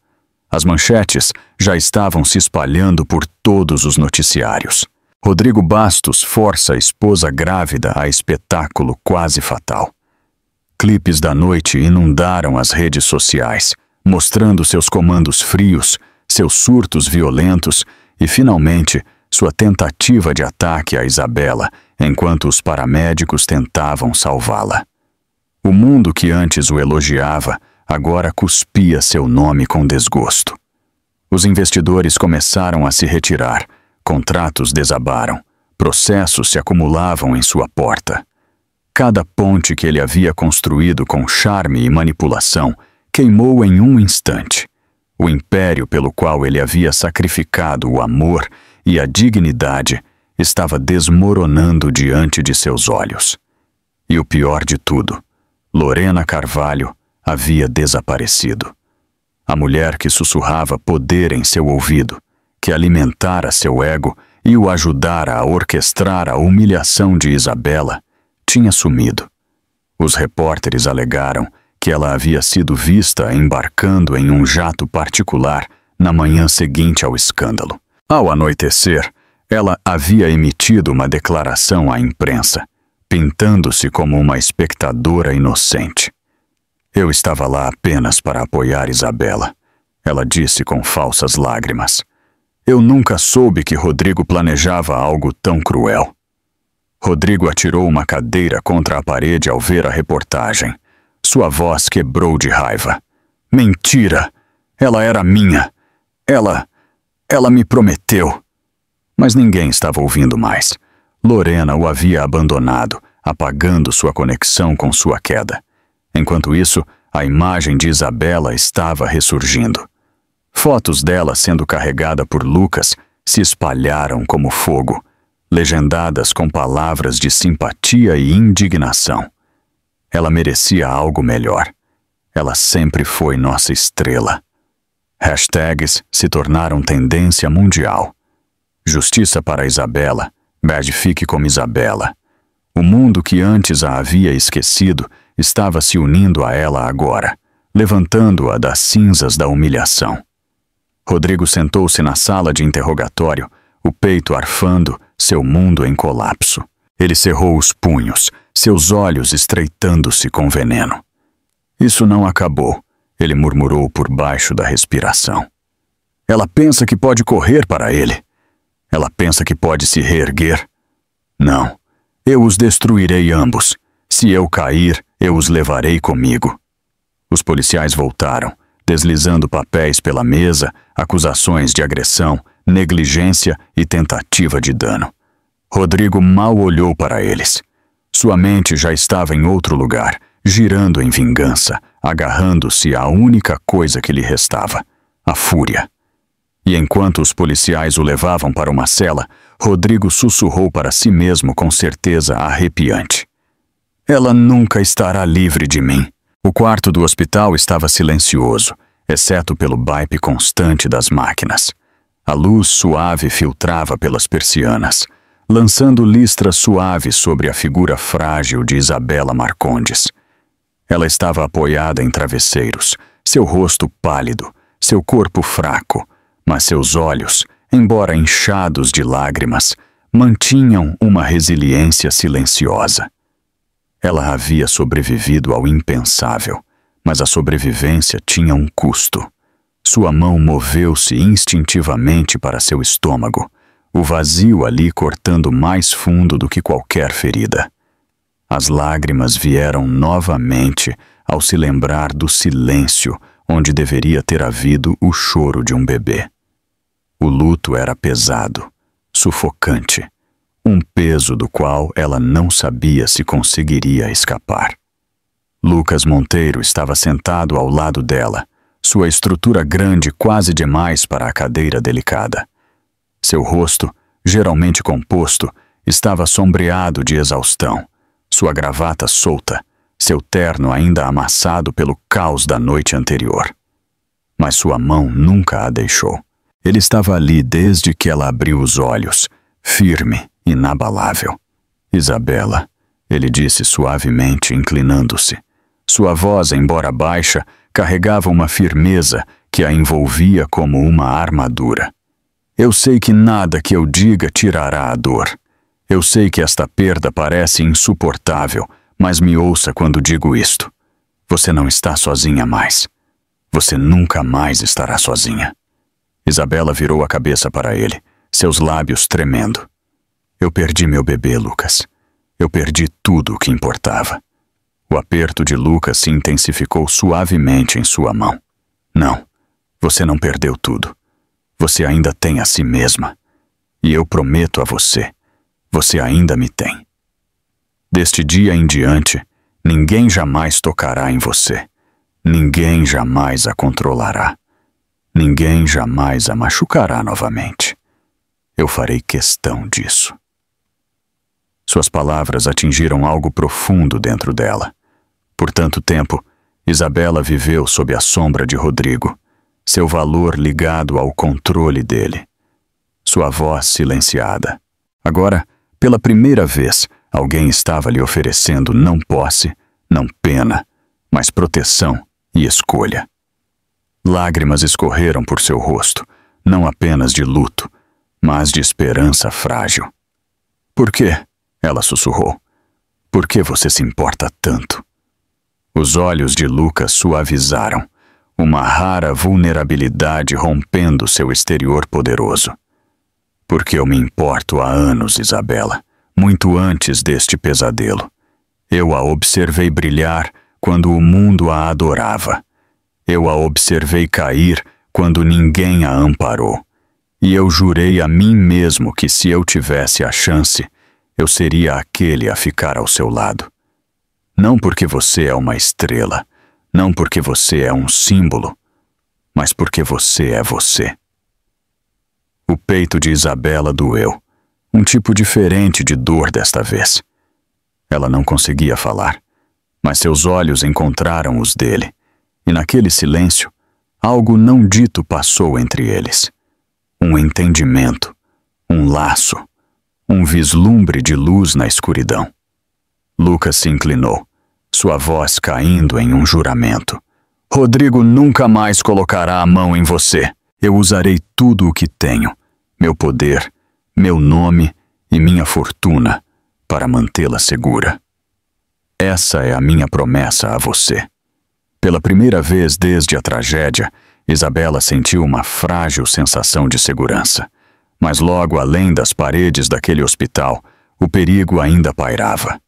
As manchetes já estavam se espalhando por todos os noticiários. Rodrigo Bastos força a esposa grávida a espetáculo quase fatal. Clipes da noite inundaram as redes sociais, mostrando seus comandos frios, seus surtos violentos e, finalmente, sua tentativa de ataque a Isabela enquanto os paramédicos tentavam salvá-la. O mundo que antes o elogiava agora cuspia seu nome com desgosto. Os investidores começaram a se retirar, contratos desabaram, processos se acumulavam em sua porta. Cada ponte que ele havia construído com charme e manipulação queimou em um instante. O império pelo qual ele havia sacrificado o amor e a dignidade estava desmoronando diante de seus olhos. E o pior de tudo, Lorena Carvalho havia desaparecido. A mulher que sussurrava poder em seu ouvido, que alimentara seu ego e o ajudara a orquestrar a humilhação de Isabela, tinha sumido. Os repórteres alegaram que ela havia sido vista embarcando em um jato particular na manhã seguinte ao escândalo. Ao anoitecer, ela havia emitido uma declaração à imprensa, pintando-se como uma espectadora inocente. Eu estava lá apenas para apoiar Isabela, ela disse com falsas lágrimas. Eu nunca soube que Rodrigo planejava algo tão cruel. Rodrigo atirou uma cadeira contra a parede ao ver a reportagem. Sua voz quebrou de raiva. Mentira! Ela era minha! Ela me prometeu! Mas ninguém estava ouvindo mais. Lorena o havia abandonado, apagando sua conexão com sua queda. Enquanto isso, a imagem de Isabela estava ressurgindo. Fotos dela sendo carregada por Lucas se espalharam como fogo, legendadas com palavras de simpatia e indignação. Ela merecia algo melhor. Ela sempre foi nossa estrela. Hashtags se tornaram tendência mundial. Justiça para Isabela, beatifique como Isabela. O mundo que antes a havia esquecido estava se unindo a ela agora, levantando-a das cinzas da humilhação. Rodrigo sentou-se na sala de interrogatório, o peito arfando, seu mundo em colapso. Ele cerrou os punhos, seus olhos estreitando-se com veneno. Isso não acabou, ele murmurou por baixo da respiração. Ela pensa que pode correr para ele. Ela pensa que pode se reerguer. Não, eu os destruirei ambos. Se eu cair, eu os levarei comigo. Os policiais voltaram, deslizando papéis pela mesa, acusações de agressão, negligência e tentativa de dano. Rodrigo mal olhou para eles. Sua mente já estava em outro lugar, girando em vingança, agarrando-se à única coisa que lhe restava, a fúria. E enquanto os policiais o levavam para uma cela, Rodrigo sussurrou para si mesmo com certeza arrepiante. Ela nunca estará livre de mim. O quarto do hospital estava silencioso, exceto pelo baipe constante das máquinas. A luz suave filtrava pelas persianas, lançando listras suaves sobre a figura frágil de Isabela Marcondes. Ela estava apoiada em travesseiros, seu rosto pálido, seu corpo fraco, mas seus olhos, embora inchados de lágrimas, mantinham uma resiliência silenciosa. Ela havia sobrevivido ao impensável, mas a sobrevivência tinha um custo. Sua mão moveu-se instintivamente para seu estômago, o vazio ali cortando mais fundo do que qualquer ferida. As lágrimas vieram novamente ao se lembrar do silêncio onde deveria ter havido o choro de um bebê. O luto era pesado, sufocante, um peso do qual ela não sabia se conseguiria escapar. Lucas Monteiro estava sentado ao lado dela, sua estrutura grande quase demais para a cadeira delicada. Seu rosto, geralmente composto, estava sombreado de exaustão, sua gravata solta, seu terno ainda amassado pelo caos da noite anterior. Mas sua mão nunca a deixou. Ele estava ali desde que ela abriu os olhos, firme, inabalável. Isabela, ele disse suavemente, inclinando-se. Sua voz, embora baixa, carregava uma firmeza que a envolvia como uma armadura. Eu sei que nada que eu diga tirará a dor. Eu sei que esta perda parece insuportável, mas me ouça quando digo isto. Você não está sozinha mais. Você nunca mais estará sozinha. Isabela virou a cabeça para ele, seus lábios tremendo. Eu perdi meu bebê, Lucas. Eu perdi tudo o que importava. O aperto de Lucas se intensificou suavemente em sua mão. Não, você não perdeu tudo. Você ainda tem a si mesma. E eu prometo a você, você ainda me tem. Deste dia em diante, ninguém jamais tocará em você. Ninguém jamais a controlará. Ninguém jamais a machucará novamente. Eu farei questão disso. Suas palavras atingiram algo profundo dentro dela. Por tanto tempo, Isabela viveu sob a sombra de Rodrigo, seu valor ligado ao controle dele. Sua voz silenciada. Agora, pela primeira vez, alguém estava lhe oferecendo não posse, não pena, mas proteção e escolha. Lágrimas escorreram por seu rosto, não apenas de luto, mas de esperança frágil. Por quê? Ela sussurrou. Por que você se importa tanto? Os olhos de Lucas suavizaram, uma rara vulnerabilidade rompendo seu exterior poderoso. Porque eu me importo há anos, Isabela, muito antes deste pesadelo. Eu a observei brilhar quando o mundo a adorava. Eu a observei cair quando ninguém a amparou. E eu jurei a mim mesmo que se eu tivesse a chance, eu seria aquele a ficar ao seu lado. Não porque você é uma estrela, não porque você é um símbolo, mas porque você é você. O peito de Isabela doeu, um tipo diferente de dor desta vez. Ela não conseguia falar, mas seus olhos encontraram os dele, e naquele silêncio, algo não dito passou entre eles. Um entendimento, um laço, um vislumbre de luz na escuridão. Lucas se inclinou, sua voz caindo em um juramento. Rodrigo nunca mais colocará a mão em você. Eu usarei tudo o que tenho, meu poder, meu nome e minha fortuna, para mantê-la segura. Essa é a minha promessa a você. Pela primeira vez desde a tragédia, Isabela sentiu uma frágil sensação de segurança. Mas logo além das paredes daquele hospital, o perigo ainda pairava.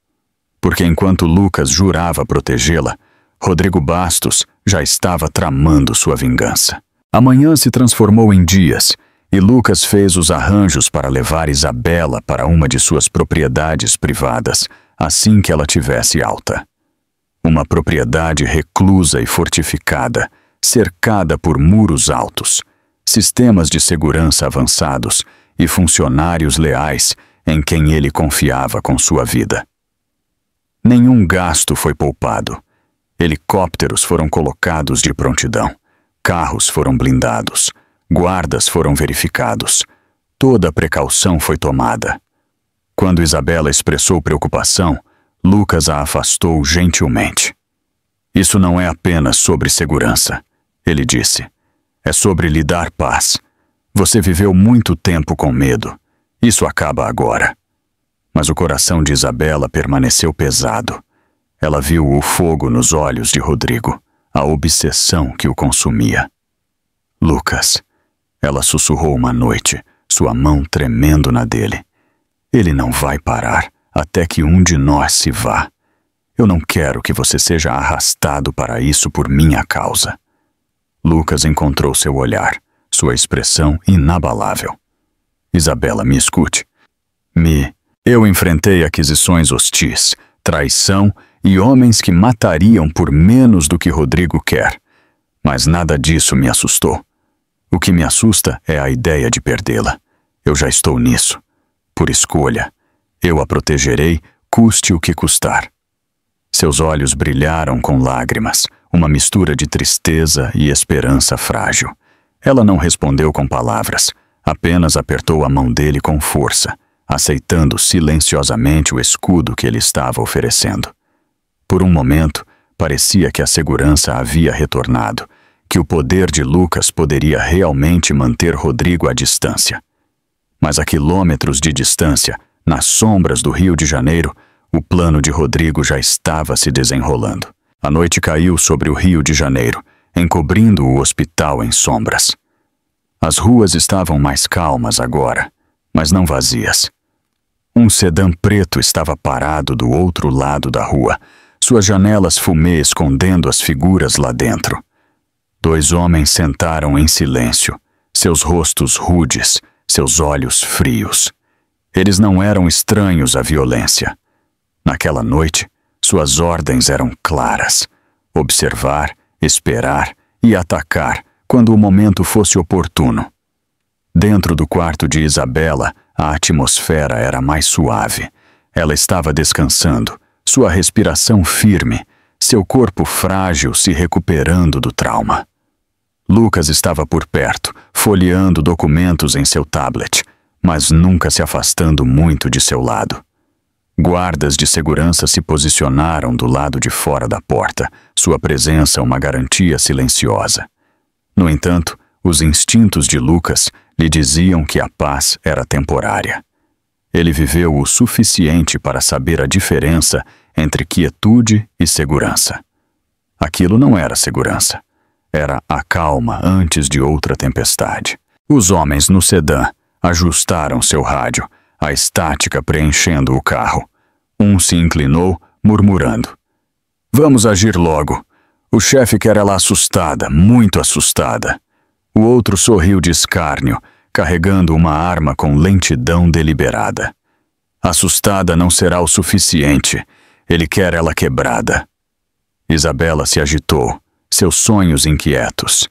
Porque enquanto Lucas jurava protegê-la, Rodrigo Bastos já estava tramando sua vingança. A manhã se transformou em dias, e Lucas fez os arranjos para levar Isabela para uma de suas propriedades privadas, assim que ela tivesse alta. Uma propriedade reclusa e fortificada, cercada por muros altos, sistemas de segurança avançados e funcionários leais em quem ele confiava com sua vida. Nenhum gasto foi poupado. Helicópteros foram colocados de prontidão, carros foram blindados, guardas foram verificados. Toda a precaução foi tomada. Quando Isabela expressou preocupação, Lucas a afastou gentilmente. Isso não é apenas sobre segurança, ele disse. É sobre lhe dar paz. Você viveu muito tempo com medo. Isso acaba agora. Mas o coração de Isabela permaneceu pesado. Ela viu o fogo nos olhos de Rodrigo, a obsessão que o consumia. Lucas, ela sussurrou uma noite, sua mão tremendo na dele. Ele não vai parar até que um de nós se vá. Eu não quero que você seja arrastado para isso por minha causa. Lucas encontrou seu olhar, sua expressão inabalável. Isabela, me escute. Eu enfrentei aquisições hostis, traição e homens que matariam por menos do que Rodrigo quer. Mas nada disso me assustou. O que me assusta é a ideia de perdê-la. Eu já estou nisso. Por escolha. Eu a protegerei, custe o que custar. Seus olhos brilharam com lágrimas, uma mistura de tristeza e esperança frágil. Ela não respondeu com palavras, apenas apertou a mão dele com força, aceitando silenciosamente o escudo que ele estava oferecendo. Por um momento, parecia que a segurança havia retornado, que o poder de Lucas poderia realmente manter Rodrigo à distância. Mas a quilômetros de distância, nas sombras do Rio de Janeiro, o plano de Rodrigo já estava se desenrolando. A noite caiu sobre o Rio de Janeiro, encobrindo o hospital em sombras. As ruas estavam mais calmas agora, mas não vazias. Um sedã preto estava parado do outro lado da rua, suas janelas fumê escondendo as figuras lá dentro. 2 homens sentaram em silêncio, seus rostos rudes, seus olhos frios. Eles não eram estranhos à violência. Naquela noite, suas ordens eram claras: observar, esperar e atacar quando o momento fosse oportuno. Dentro do quarto de Isabela, a atmosfera era mais suave. Ela estava descansando, sua respiração firme, seu corpo frágil se recuperando do trauma. Lucas estava por perto, folheando documentos em seu tablet, mas nunca se afastando muito de seu lado. Guardas de segurança se posicionaram do lado de fora da porta, sua presença uma garantia silenciosa. No entanto, os instintos de Lucas lhe diziam que a paz era temporária. Ele viveu o suficiente para saber a diferença entre quietude e segurança. Aquilo não era segurança. Era a calma antes de outra tempestade. Os homens no sedã ajustaram seu rádio, a estática preenchendo o carro. Um se inclinou, murmurando: "Vamos agir logo. O chefe quer ela assustada, muito assustada." O outro sorriu de escárnio, carregando uma arma com lentidão deliberada. "Assustada não será o suficiente. Ele quer ela quebrada." Isabela se agitou, seus sonhos inquietos.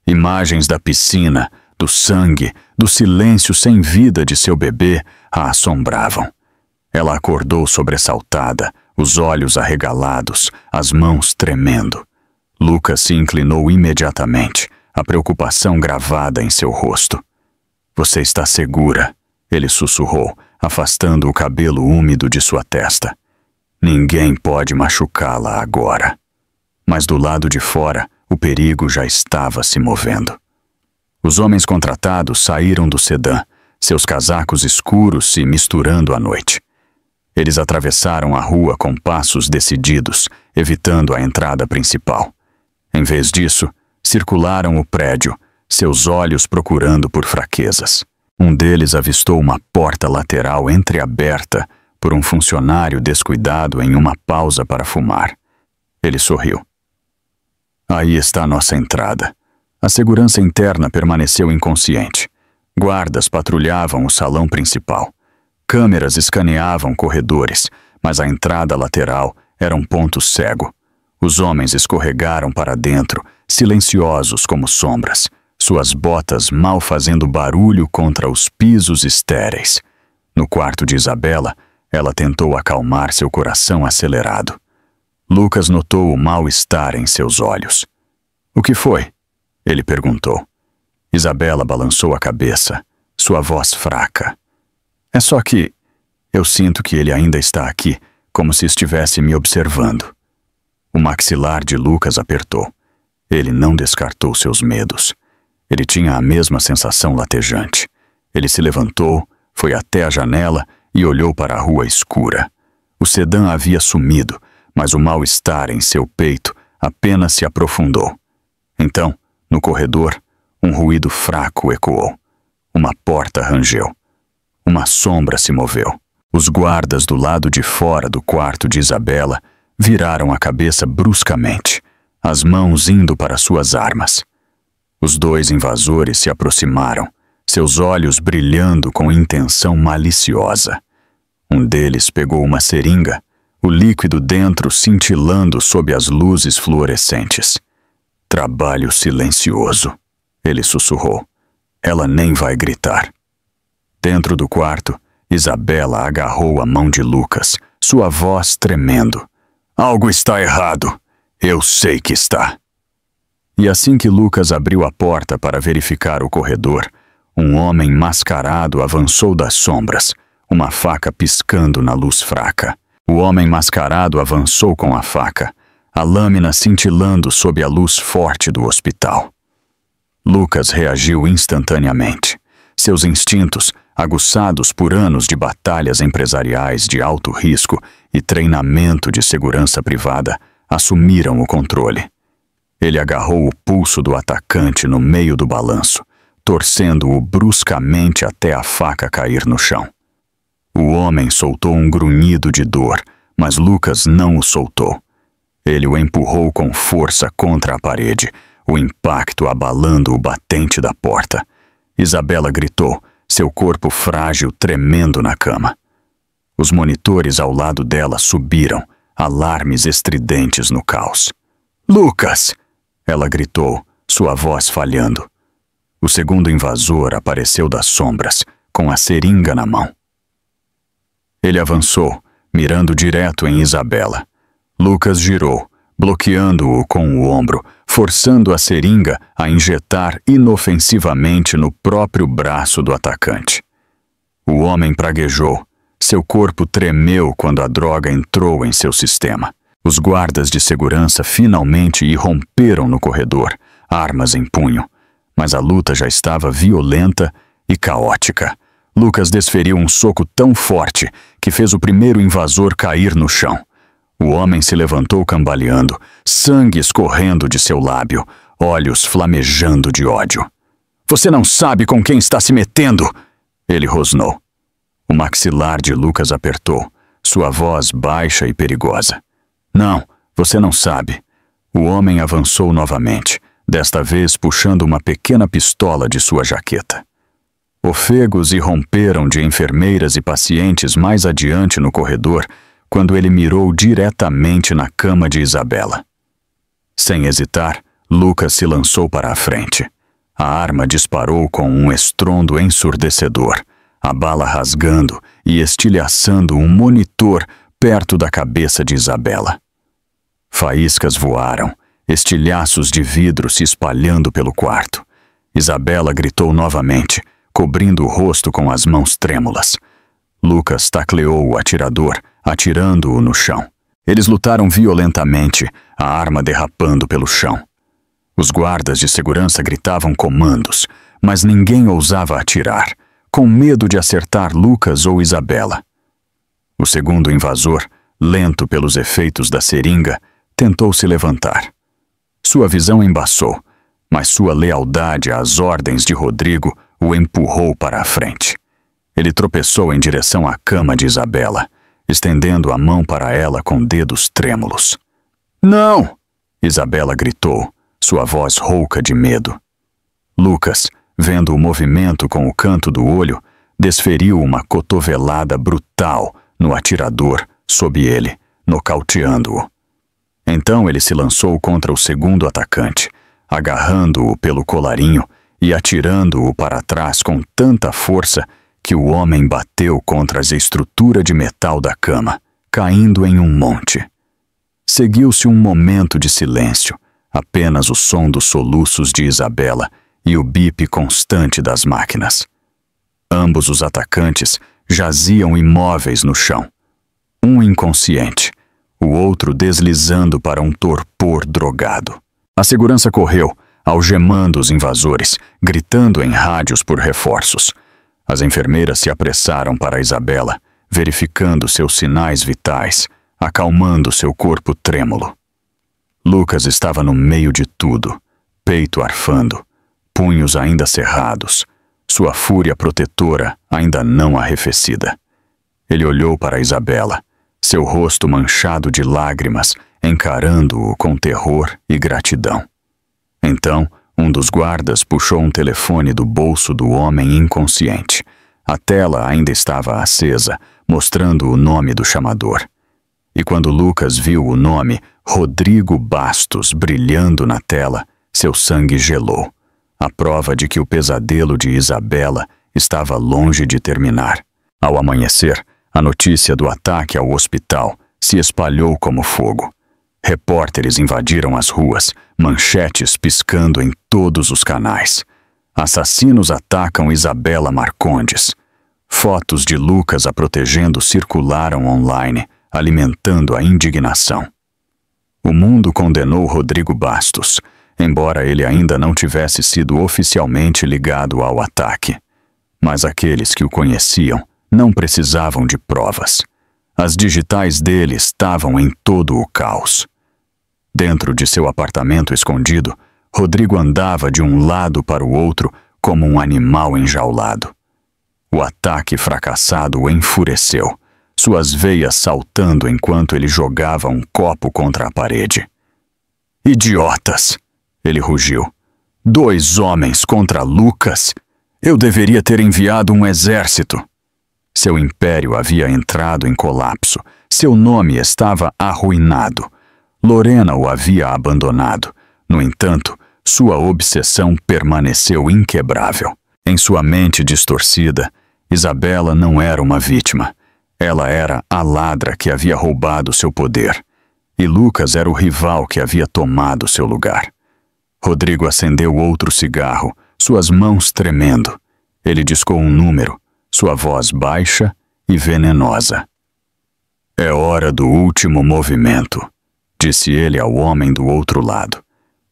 Imagens da piscina, do sangue, do silêncio sem vida de seu bebê a assombravam. Ela acordou sobressaltada, os olhos arregalados, as mãos tremendo. Lucas se inclinou imediatamente, a preocupação gravada em seu rosto. "Você está segura?" ele sussurrou, afastando o cabelo úmido de sua testa. "Ninguém pode machucá-la agora." Mas do lado de fora, o perigo já estava se movendo. Os homens contratados saíram do sedã, seus casacos escuros se misturando à noite. Eles atravessaram a rua com passos decididos, evitando a entrada principal. Em vez disso, circularam o prédio, seus olhos procurando por fraquezas. Um deles avistou uma porta lateral entreaberta por um funcionário descuidado em uma pausa para fumar. Ele sorriu. "Aí está a nossa entrada." A segurança interna permaneceu inconsciente. Guardas patrulhavam o salão principal. Câmeras escaneavam corredores, mas a entrada lateral era um ponto cego. Os homens escorregaram para dentro, silenciosos como sombras, suas botas mal fazendo barulho contra os pisos estéreis. No quarto de Isabela, ela tentou acalmar seu coração acelerado. Lucas notou o mal-estar em seus olhos. "O que foi?" ele perguntou. Isabela balançou a cabeça, sua voz fraca. "É só que eu sinto que ele ainda está aqui, como se estivesse me observando." O maxilar de Lucas apertou. Ele não descartou seus medos. Ele tinha a mesma sensação latejante. Ele se levantou, foi até a janela e olhou para a rua escura. O sedã havia sumido, mas o mal-estar em seu peito apenas se aprofundou. Então, no corredor, um ruído fraco ecoou. Uma porta rangeu. Uma sombra se moveu. Os guardas do lado de fora do quarto de Isabela viraram a cabeça bruscamente, as mãos indo para suas armas. Os dois invasores se aproximaram, seus olhos brilhando com intenção maliciosa. Um deles pegou uma seringa, o líquido dentro cintilando sob as luzes fluorescentes. "Trabalho silencioso", ele sussurrou. "Ela nem vai gritar." Dentro do quarto, Isabela agarrou a mão de Lucas, sua voz tremendo. "Algo está errado. Eu sei que está." E assim que Lucas abriu a porta para verificar o corredor, um homem mascarado avançou das sombras, uma faca piscando na luz fraca. O homem mascarado avançou com a faca, a lâmina cintilando sob a luz forte do hospital. Lucas reagiu instantaneamente. Seus instintos, aguçados por anos de batalhas empresariais de alto risco e treinamento de segurança privada, assumiram o controle. Ele agarrou o pulso do atacante no meio do balanço, torcendo-o bruscamente até a faca cair no chão. O homem soltou um grunhido de dor, mas Lucas não o soltou. Ele o empurrou com força contra a parede, o impacto abalando o batente da porta. Isabela gritou, seu corpo frágil tremendo na cama. Os monitores ao lado dela subiram, alarmes estridentes no caos. "Lucas!" ela gritou, sua voz falhando. O segundo invasor apareceu das sombras, com a seringa na mão. Ele avançou, mirando direto em Isabela. Lucas girou, bloqueando-o com o ombro, forçando a seringa a injetar inofensivamente no próprio braço do atacante. O homem praguejou. Seu corpo tremeu quando a droga entrou em seu sistema. Os guardas de segurança finalmente irromperam no corredor, armas em punho. Mas a luta já estava violenta e caótica. Lucas desferiu um soco tão forte que fez o primeiro invasor cair no chão. O homem se levantou cambaleando, sangue escorrendo de seu lábio, olhos flamejando de ódio. "Você não sabe com quem está se metendo!" Ele rosnou. O maxilar de Lucas apertou, sua voz baixa e perigosa. "Não, você não sabe." O homem avançou novamente, desta vez puxando uma pequena pistola de sua jaqueta. Ofegos irromperam de enfermeiras e pacientes mais adiante no corredor, quando ele mirou diretamente na cama de Isabela. Sem hesitar, Lucas se lançou para a frente. A arma disparou com um estrondo ensurdecedor, a bala rasgando e estilhaçando um monitor perto da cabeça de Isabela. Faíscas voaram, estilhaços de vidro se espalhando pelo quarto. Isabela gritou novamente, cobrindo o rosto com as mãos trêmulas. Lucas tacleou o atirador, atirando-o no chão. Eles lutaram violentamente, a arma derrapando pelo chão. Os guardas de segurança gritavam comandos, mas ninguém ousava atirar, com medo de acertar Lucas ou Isabela. O segundo invasor, lento pelos efeitos da seringa, tentou se levantar. Sua visão embaçou, mas sua lealdade às ordens de Rodrigo o empurrou para a frente. Ele tropeçou em direção à cama de Isabela, estendendo a mão para ela com dedos trêmulos. "Não!" Isabela gritou, sua voz rouca de medo. Lucas, vendo o movimento com o canto do olho, desferiu uma cotovelada brutal no atirador sob ele, nocauteando-o. Então ele se lançou contra o segundo atacante, agarrando-o pelo colarinho e atirando-o para trás com tanta força que o homem bateu contra a estrutura de metal da cama, caindo em um monte. Seguiu-se um momento de silêncio, apenas o som dos soluços de Isabela e o bip constante das máquinas. Ambos os atacantes jaziam imóveis no chão. Um inconsciente, o outro deslizando para um torpor drogado. A segurança correu, algemando os invasores, gritando em rádios por reforços. As enfermeiras se apressaram para Isabela, verificando seus sinais vitais, acalmando seu corpo trêmulo. Lucas estava no meio de tudo, peito arfando, punhos ainda cerrados, sua fúria protetora ainda não arrefecida. Ele olhou para Isabela, seu rosto manchado de lágrimas, encarando-o com terror e gratidão. Então, um dos guardas puxou um telefone do bolso do homem inconsciente. A tela ainda estava acesa, mostrando o nome do chamador. E quando Lucas viu o nome Rodrigo Bastos brilhando na tela, seu sangue gelou, a prova de que o pesadelo de Isabela estava longe de terminar. Ao amanhecer, a notícia do ataque ao hospital se espalhou como fogo. Repórteres invadiram as ruas, manchetes piscando em todos os canais. Assassinos atacam Isabela Marcondes. Fotos de Lucas a protegendo circularam online, alimentando a indignação. O mundo condenou Rodrigo Bastos, embora ele ainda não tivesse sido oficialmente ligado ao ataque. Mas aqueles que o conheciam não precisavam de provas. As digitais dele estavam em todo o caos. Dentro de seu apartamento escondido, Rodrigo andava de um lado para o outro como um animal enjaulado. O ataque fracassado o enfureceu, suas veias saltando enquanto ele jogava um copo contra a parede. "Idiotas!" ele rugiu. "2 homens contra Lucas? Eu deveria ter enviado um exército." Seu império havia entrado em colapso, seu nome estava arruinado. Lorena o havia abandonado. No entanto, sua obsessão permaneceu inquebrável. Em sua mente distorcida, Isabela não era uma vítima. Ela era a ladra que havia roubado seu poder. E Lucas era o rival que havia tomado seu lugar. Rodrigo acendeu outro cigarro, suas mãos tremendo. Ele discou um número, sua voz baixa e venenosa. É hora do último movimento, disse ele ao homem do outro lado.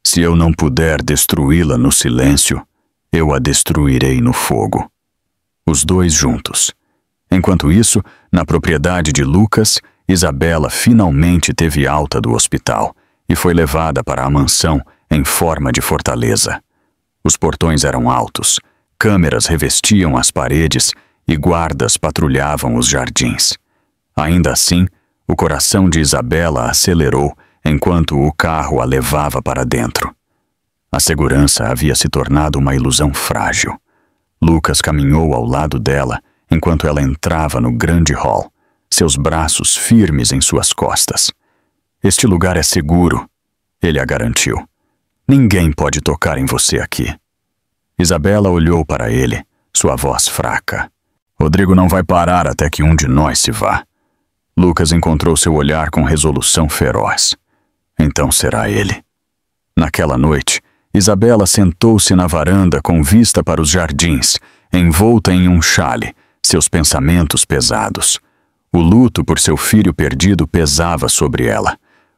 Se eu não puder destruí-la no silêncio, eu a destruirei no fogo. Os dois juntos. Enquanto isso, na propriedade de Lucas, Isabela finalmente teve alta do hospital e foi levada para a mansão em forma de fortaleza. Os portões eram altos, câmeras revestiam as paredes e guardas patrulhavam os jardins. Ainda assim, o coração de Isabela acelerou enquanto o carro a levava para dentro. A segurança havia se tornado uma ilusão frágil. Lucas caminhou ao lado dela enquanto ela entrava no grande hall, seus braços firmes em suas costas. Este lugar é seguro, ele a garantiu. Ninguém pode tocar em você aqui. Isabela olhou para ele, sua voz fraca. Rodrigo não vai parar até que um de nós se vá. Lucas encontrou seu olhar com resolução feroz. Então será ele. Naquela noite, Isabela sentou-se na varanda com vista para os jardins, envolta em um chale, seus pensamentos pesados. O luto por seu filho perdido pesava sobre ela,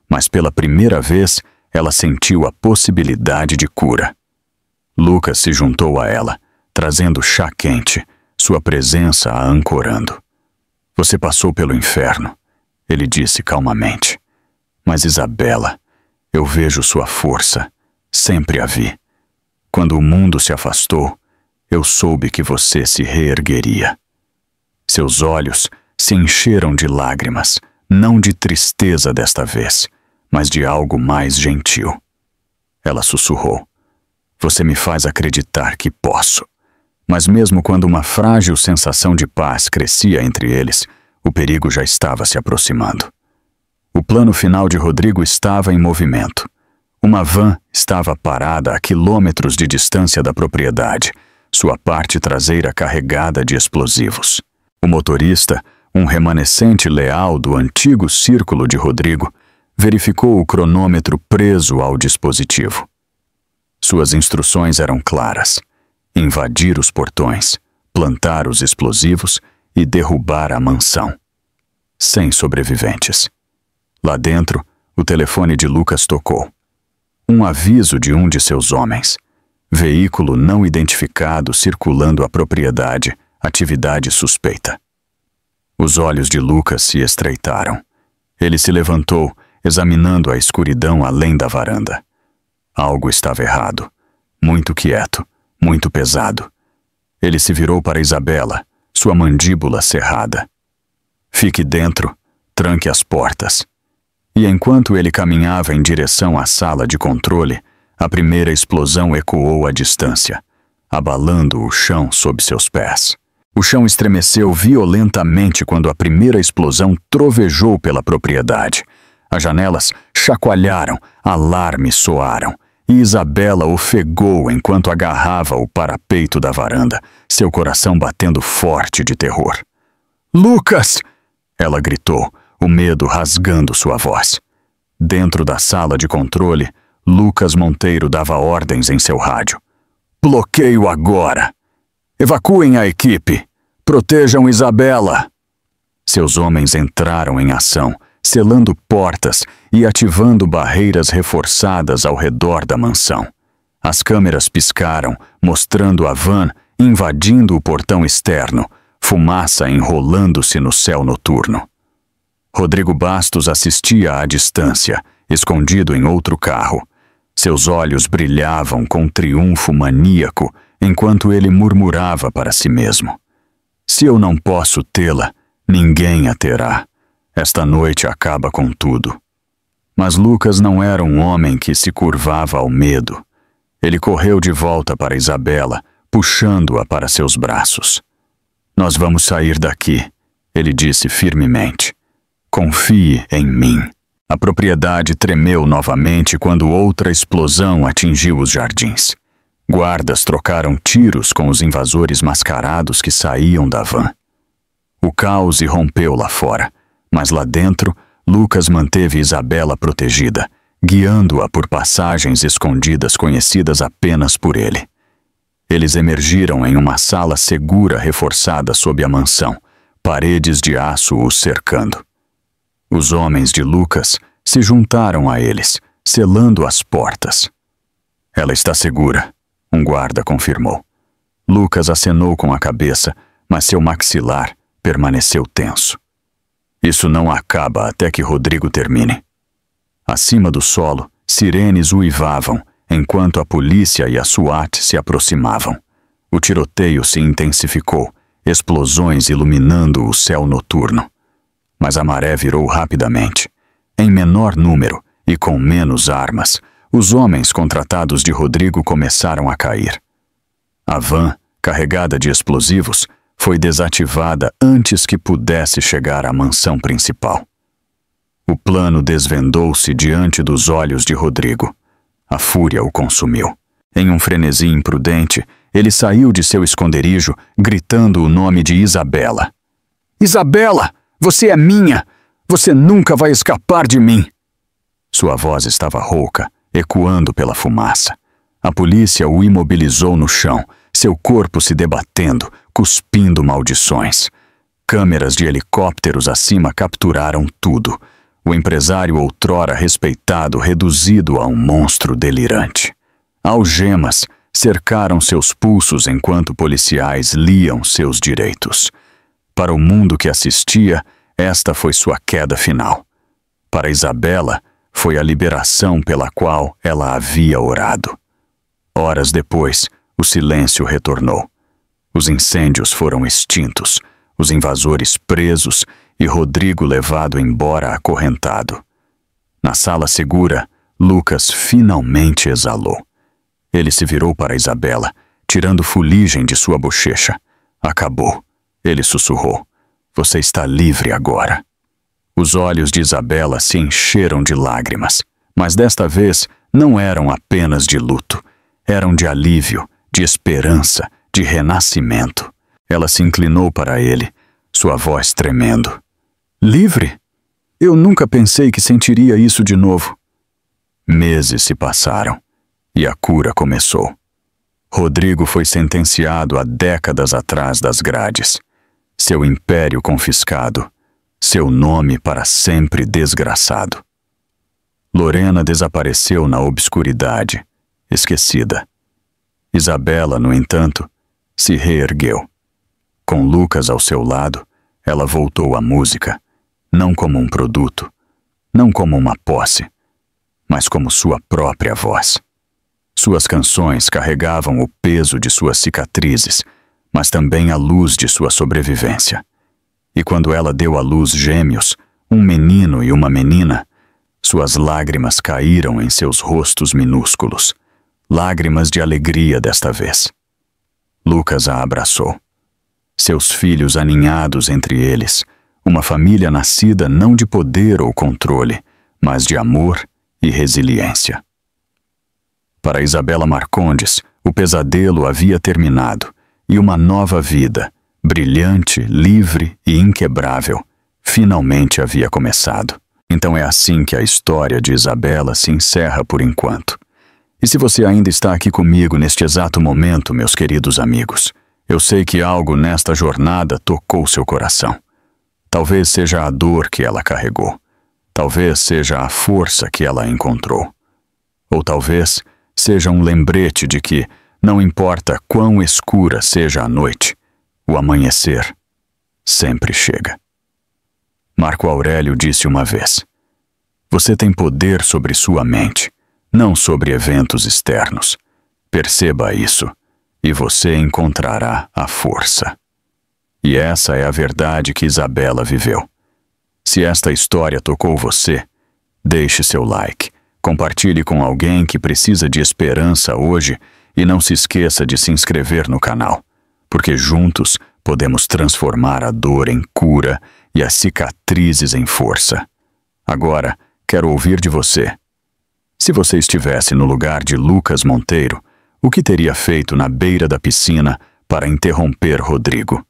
mas pela primeira vez ela sentiu a possibilidade de cura. Lucas se juntou a ela, trazendo chá quente, sua presença a ancorando. Você passou pelo inferno, ele disse calmamente. Mas Isabela, eu vejo sua força, sempre a vi. Quando o mundo se afastou, eu soube que você se reergueria. Seus olhos se encheram de lágrimas, não de tristeza desta vez, mas de algo mais gentil. Ela sussurrou. Você me faz acreditar que posso. Mas mesmo quando uma frágil sensação de paz crescia entre eles, o perigo já estava se aproximando. O plano final de Rodrigo estava em movimento. Uma van estava parada a quilômetros de distância da propriedade, sua parte traseira carregada de explosivos. O motorista, um remanescente leal do antigo círculo de Rodrigo, verificou o cronômetro preso ao dispositivo. Suas instruções eram claras: invadir os portões, plantar os explosivos e derrubar a mansão. Sem sobreviventes. Lá dentro, o telefone de Lucas tocou. Um aviso de um de seus homens. Veículo não identificado circulando a propriedade, atividade suspeita. Os olhos de Lucas se estreitaram. Ele se levantou, examinando a escuridão além da varanda. Algo estava errado. Muito quieto, muito pesado. Ele se virou para Isabela, sua mandíbula cerrada. Fique dentro, tranque as portas. E enquanto ele caminhava em direção à sala de controle, a primeira explosão ecoou à distância, abalando o chão sob seus pés. O chão estremeceu violentamente quando a primeira explosão trovejou pela propriedade. As janelas chacoalharam, alarmes soaram, e Isabela ofegou enquanto agarrava o parapeito da varanda, seu coração batendo forte de terror. «Lucas!» ela gritou, o medo rasgando sua voz. Dentro da sala de controle, Lucas Monteiro dava ordens em seu rádio. «Bloqueio agora! Evacuem a equipe! Protejam Isabela!» Seus homens entraram em ação, selando portas e ativando barreiras reforçadas ao redor da mansão. As câmeras piscaram, mostrando a van invadindo o portão externo, fumaça enrolando-se no céu noturno. Rodrigo Bastos assistia à distância, escondido em outro carro. Seus olhos brilhavam com triunfo maníaco, enquanto ele murmurava para si mesmo. Se eu não posso tê-la, ninguém a terá. Esta noite acaba com tudo. Mas Lucas não era um homem que se curvava ao medo. Ele correu de volta para Isabela, puxando-a para seus braços. Nós vamos sair daqui, ele disse firmemente. Confie em mim. A propriedade tremeu novamente quando outra explosão atingiu os jardins. Guardas trocaram tiros com os invasores mascarados que saíam da van. O caos irrompeu lá fora, mas lá dentro, Lucas manteve Isabela protegida, guiando-a por passagens escondidas conhecidas apenas por ele. Eles emergiram em uma sala segura reforçada sob a mansão, paredes de aço os cercando. Os homens de Lucas se juntaram a eles, selando as portas. "Ela está segura", um guarda confirmou. Lucas acenou com a cabeça, mas seu maxilar permaneceu tenso. "Isso não acaba até que Rodrigo termine." Acima do solo, sirenes uivavam, enquanto a polícia e a SWAT se aproximavam. O tiroteio se intensificou, explosões iluminando o céu noturno. Mas a maré virou rapidamente. Em menor número e com menos armas, os homens contratados de Rodrigo começaram a cair. A van, carregada de explosivos, foi desativada antes que pudesse chegar à mansão principal. O plano desvendou-se diante dos olhos de Rodrigo. A fúria o consumiu. Em um frenesi imprudente, ele saiu de seu esconderijo, gritando o nome de Isabela. "Isabela, você é minha! Você nunca vai escapar de mim!" Sua voz estava rouca, ecoando pela fumaça. A polícia o imobilizou no chão, seu corpo se debatendo, cuspindo maldições. Câmeras de helicópteros acima capturaram tudo. O empresário outrora respeitado reduzido a um monstro delirante. Algemas cercaram seus pulsos enquanto policiais liam seus direitos. Para o mundo que assistia, esta foi sua queda final. Para Isabela, foi a liberação pela qual ela havia orado. Horas depois, o silêncio retornou. Os incêndios foram extintos, os invasores presos e Rodrigo levado embora acorrentado. Na sala segura, Lucas finalmente exalou. Ele se virou para Isabela, tirando fuligem de sua bochecha. "Acabou", ele sussurrou. "Você está livre agora." Os olhos de Isabela se encheram de lágrimas, mas desta vez não eram apenas de luto. Eram de alívio, de esperança, de renascimento. Ela se inclinou para ele, sua voz tremendo. "Livre? Eu nunca pensei que sentiria isso de novo." Meses se passaram e a cura começou. Rodrigo foi sentenciado há décadas atrás das grades. Seu império confiscado, seu nome para sempre desgraçado. Lorena desapareceu na obscuridade, esquecida. Isabela, no entanto, se reergueu. Com Lucas ao seu lado, ela voltou à música, não como um produto, não como uma posse, mas como sua própria voz. Suas canções carregavam o peso de suas cicatrizes, mas também a luz de sua sobrevivência. E quando ela deu à luz gêmeos, um menino e uma menina, suas lágrimas caíram em seus rostos minúsculos, lágrimas de alegria desta vez. Lucas a abraçou. Seus filhos aninhados entre eles, uma família nascida não de poder ou controle, mas de amor e resiliência. Para Isabela Marcondes, o pesadelo havia terminado e uma nova vida, brilhante, livre e inquebrável, finalmente havia começado. Então é assim que a história de Isabela se encerra por enquanto. E se você ainda está aqui comigo neste exato momento, meus queridos amigos, eu sei que algo nesta jornada tocou seu coração. Talvez seja a dor que ela carregou. Talvez seja a força que ela encontrou. Ou talvez seja um lembrete de que, não importa quão escura seja a noite, o amanhecer sempre chega. Marco Aurélio disse uma vez: "Você tem poder sobre sua mente, não sobre eventos externos. Perceba isso, e você encontrará a força." E essa é a verdade que Isabela viveu. Se esta história tocou você, deixe seu like, compartilhe com alguém que precisa de esperança hoje e não se esqueça de se inscrever no canal, porque juntos podemos transformar a dor em cura e as cicatrizes em força. Agora, quero ouvir de você. Se você estivesse no lugar de Lucas Monteiro, o que teria feito na beira da piscina para interromper Rodrigo?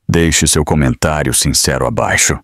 Deixe seu comentário sincero abaixo.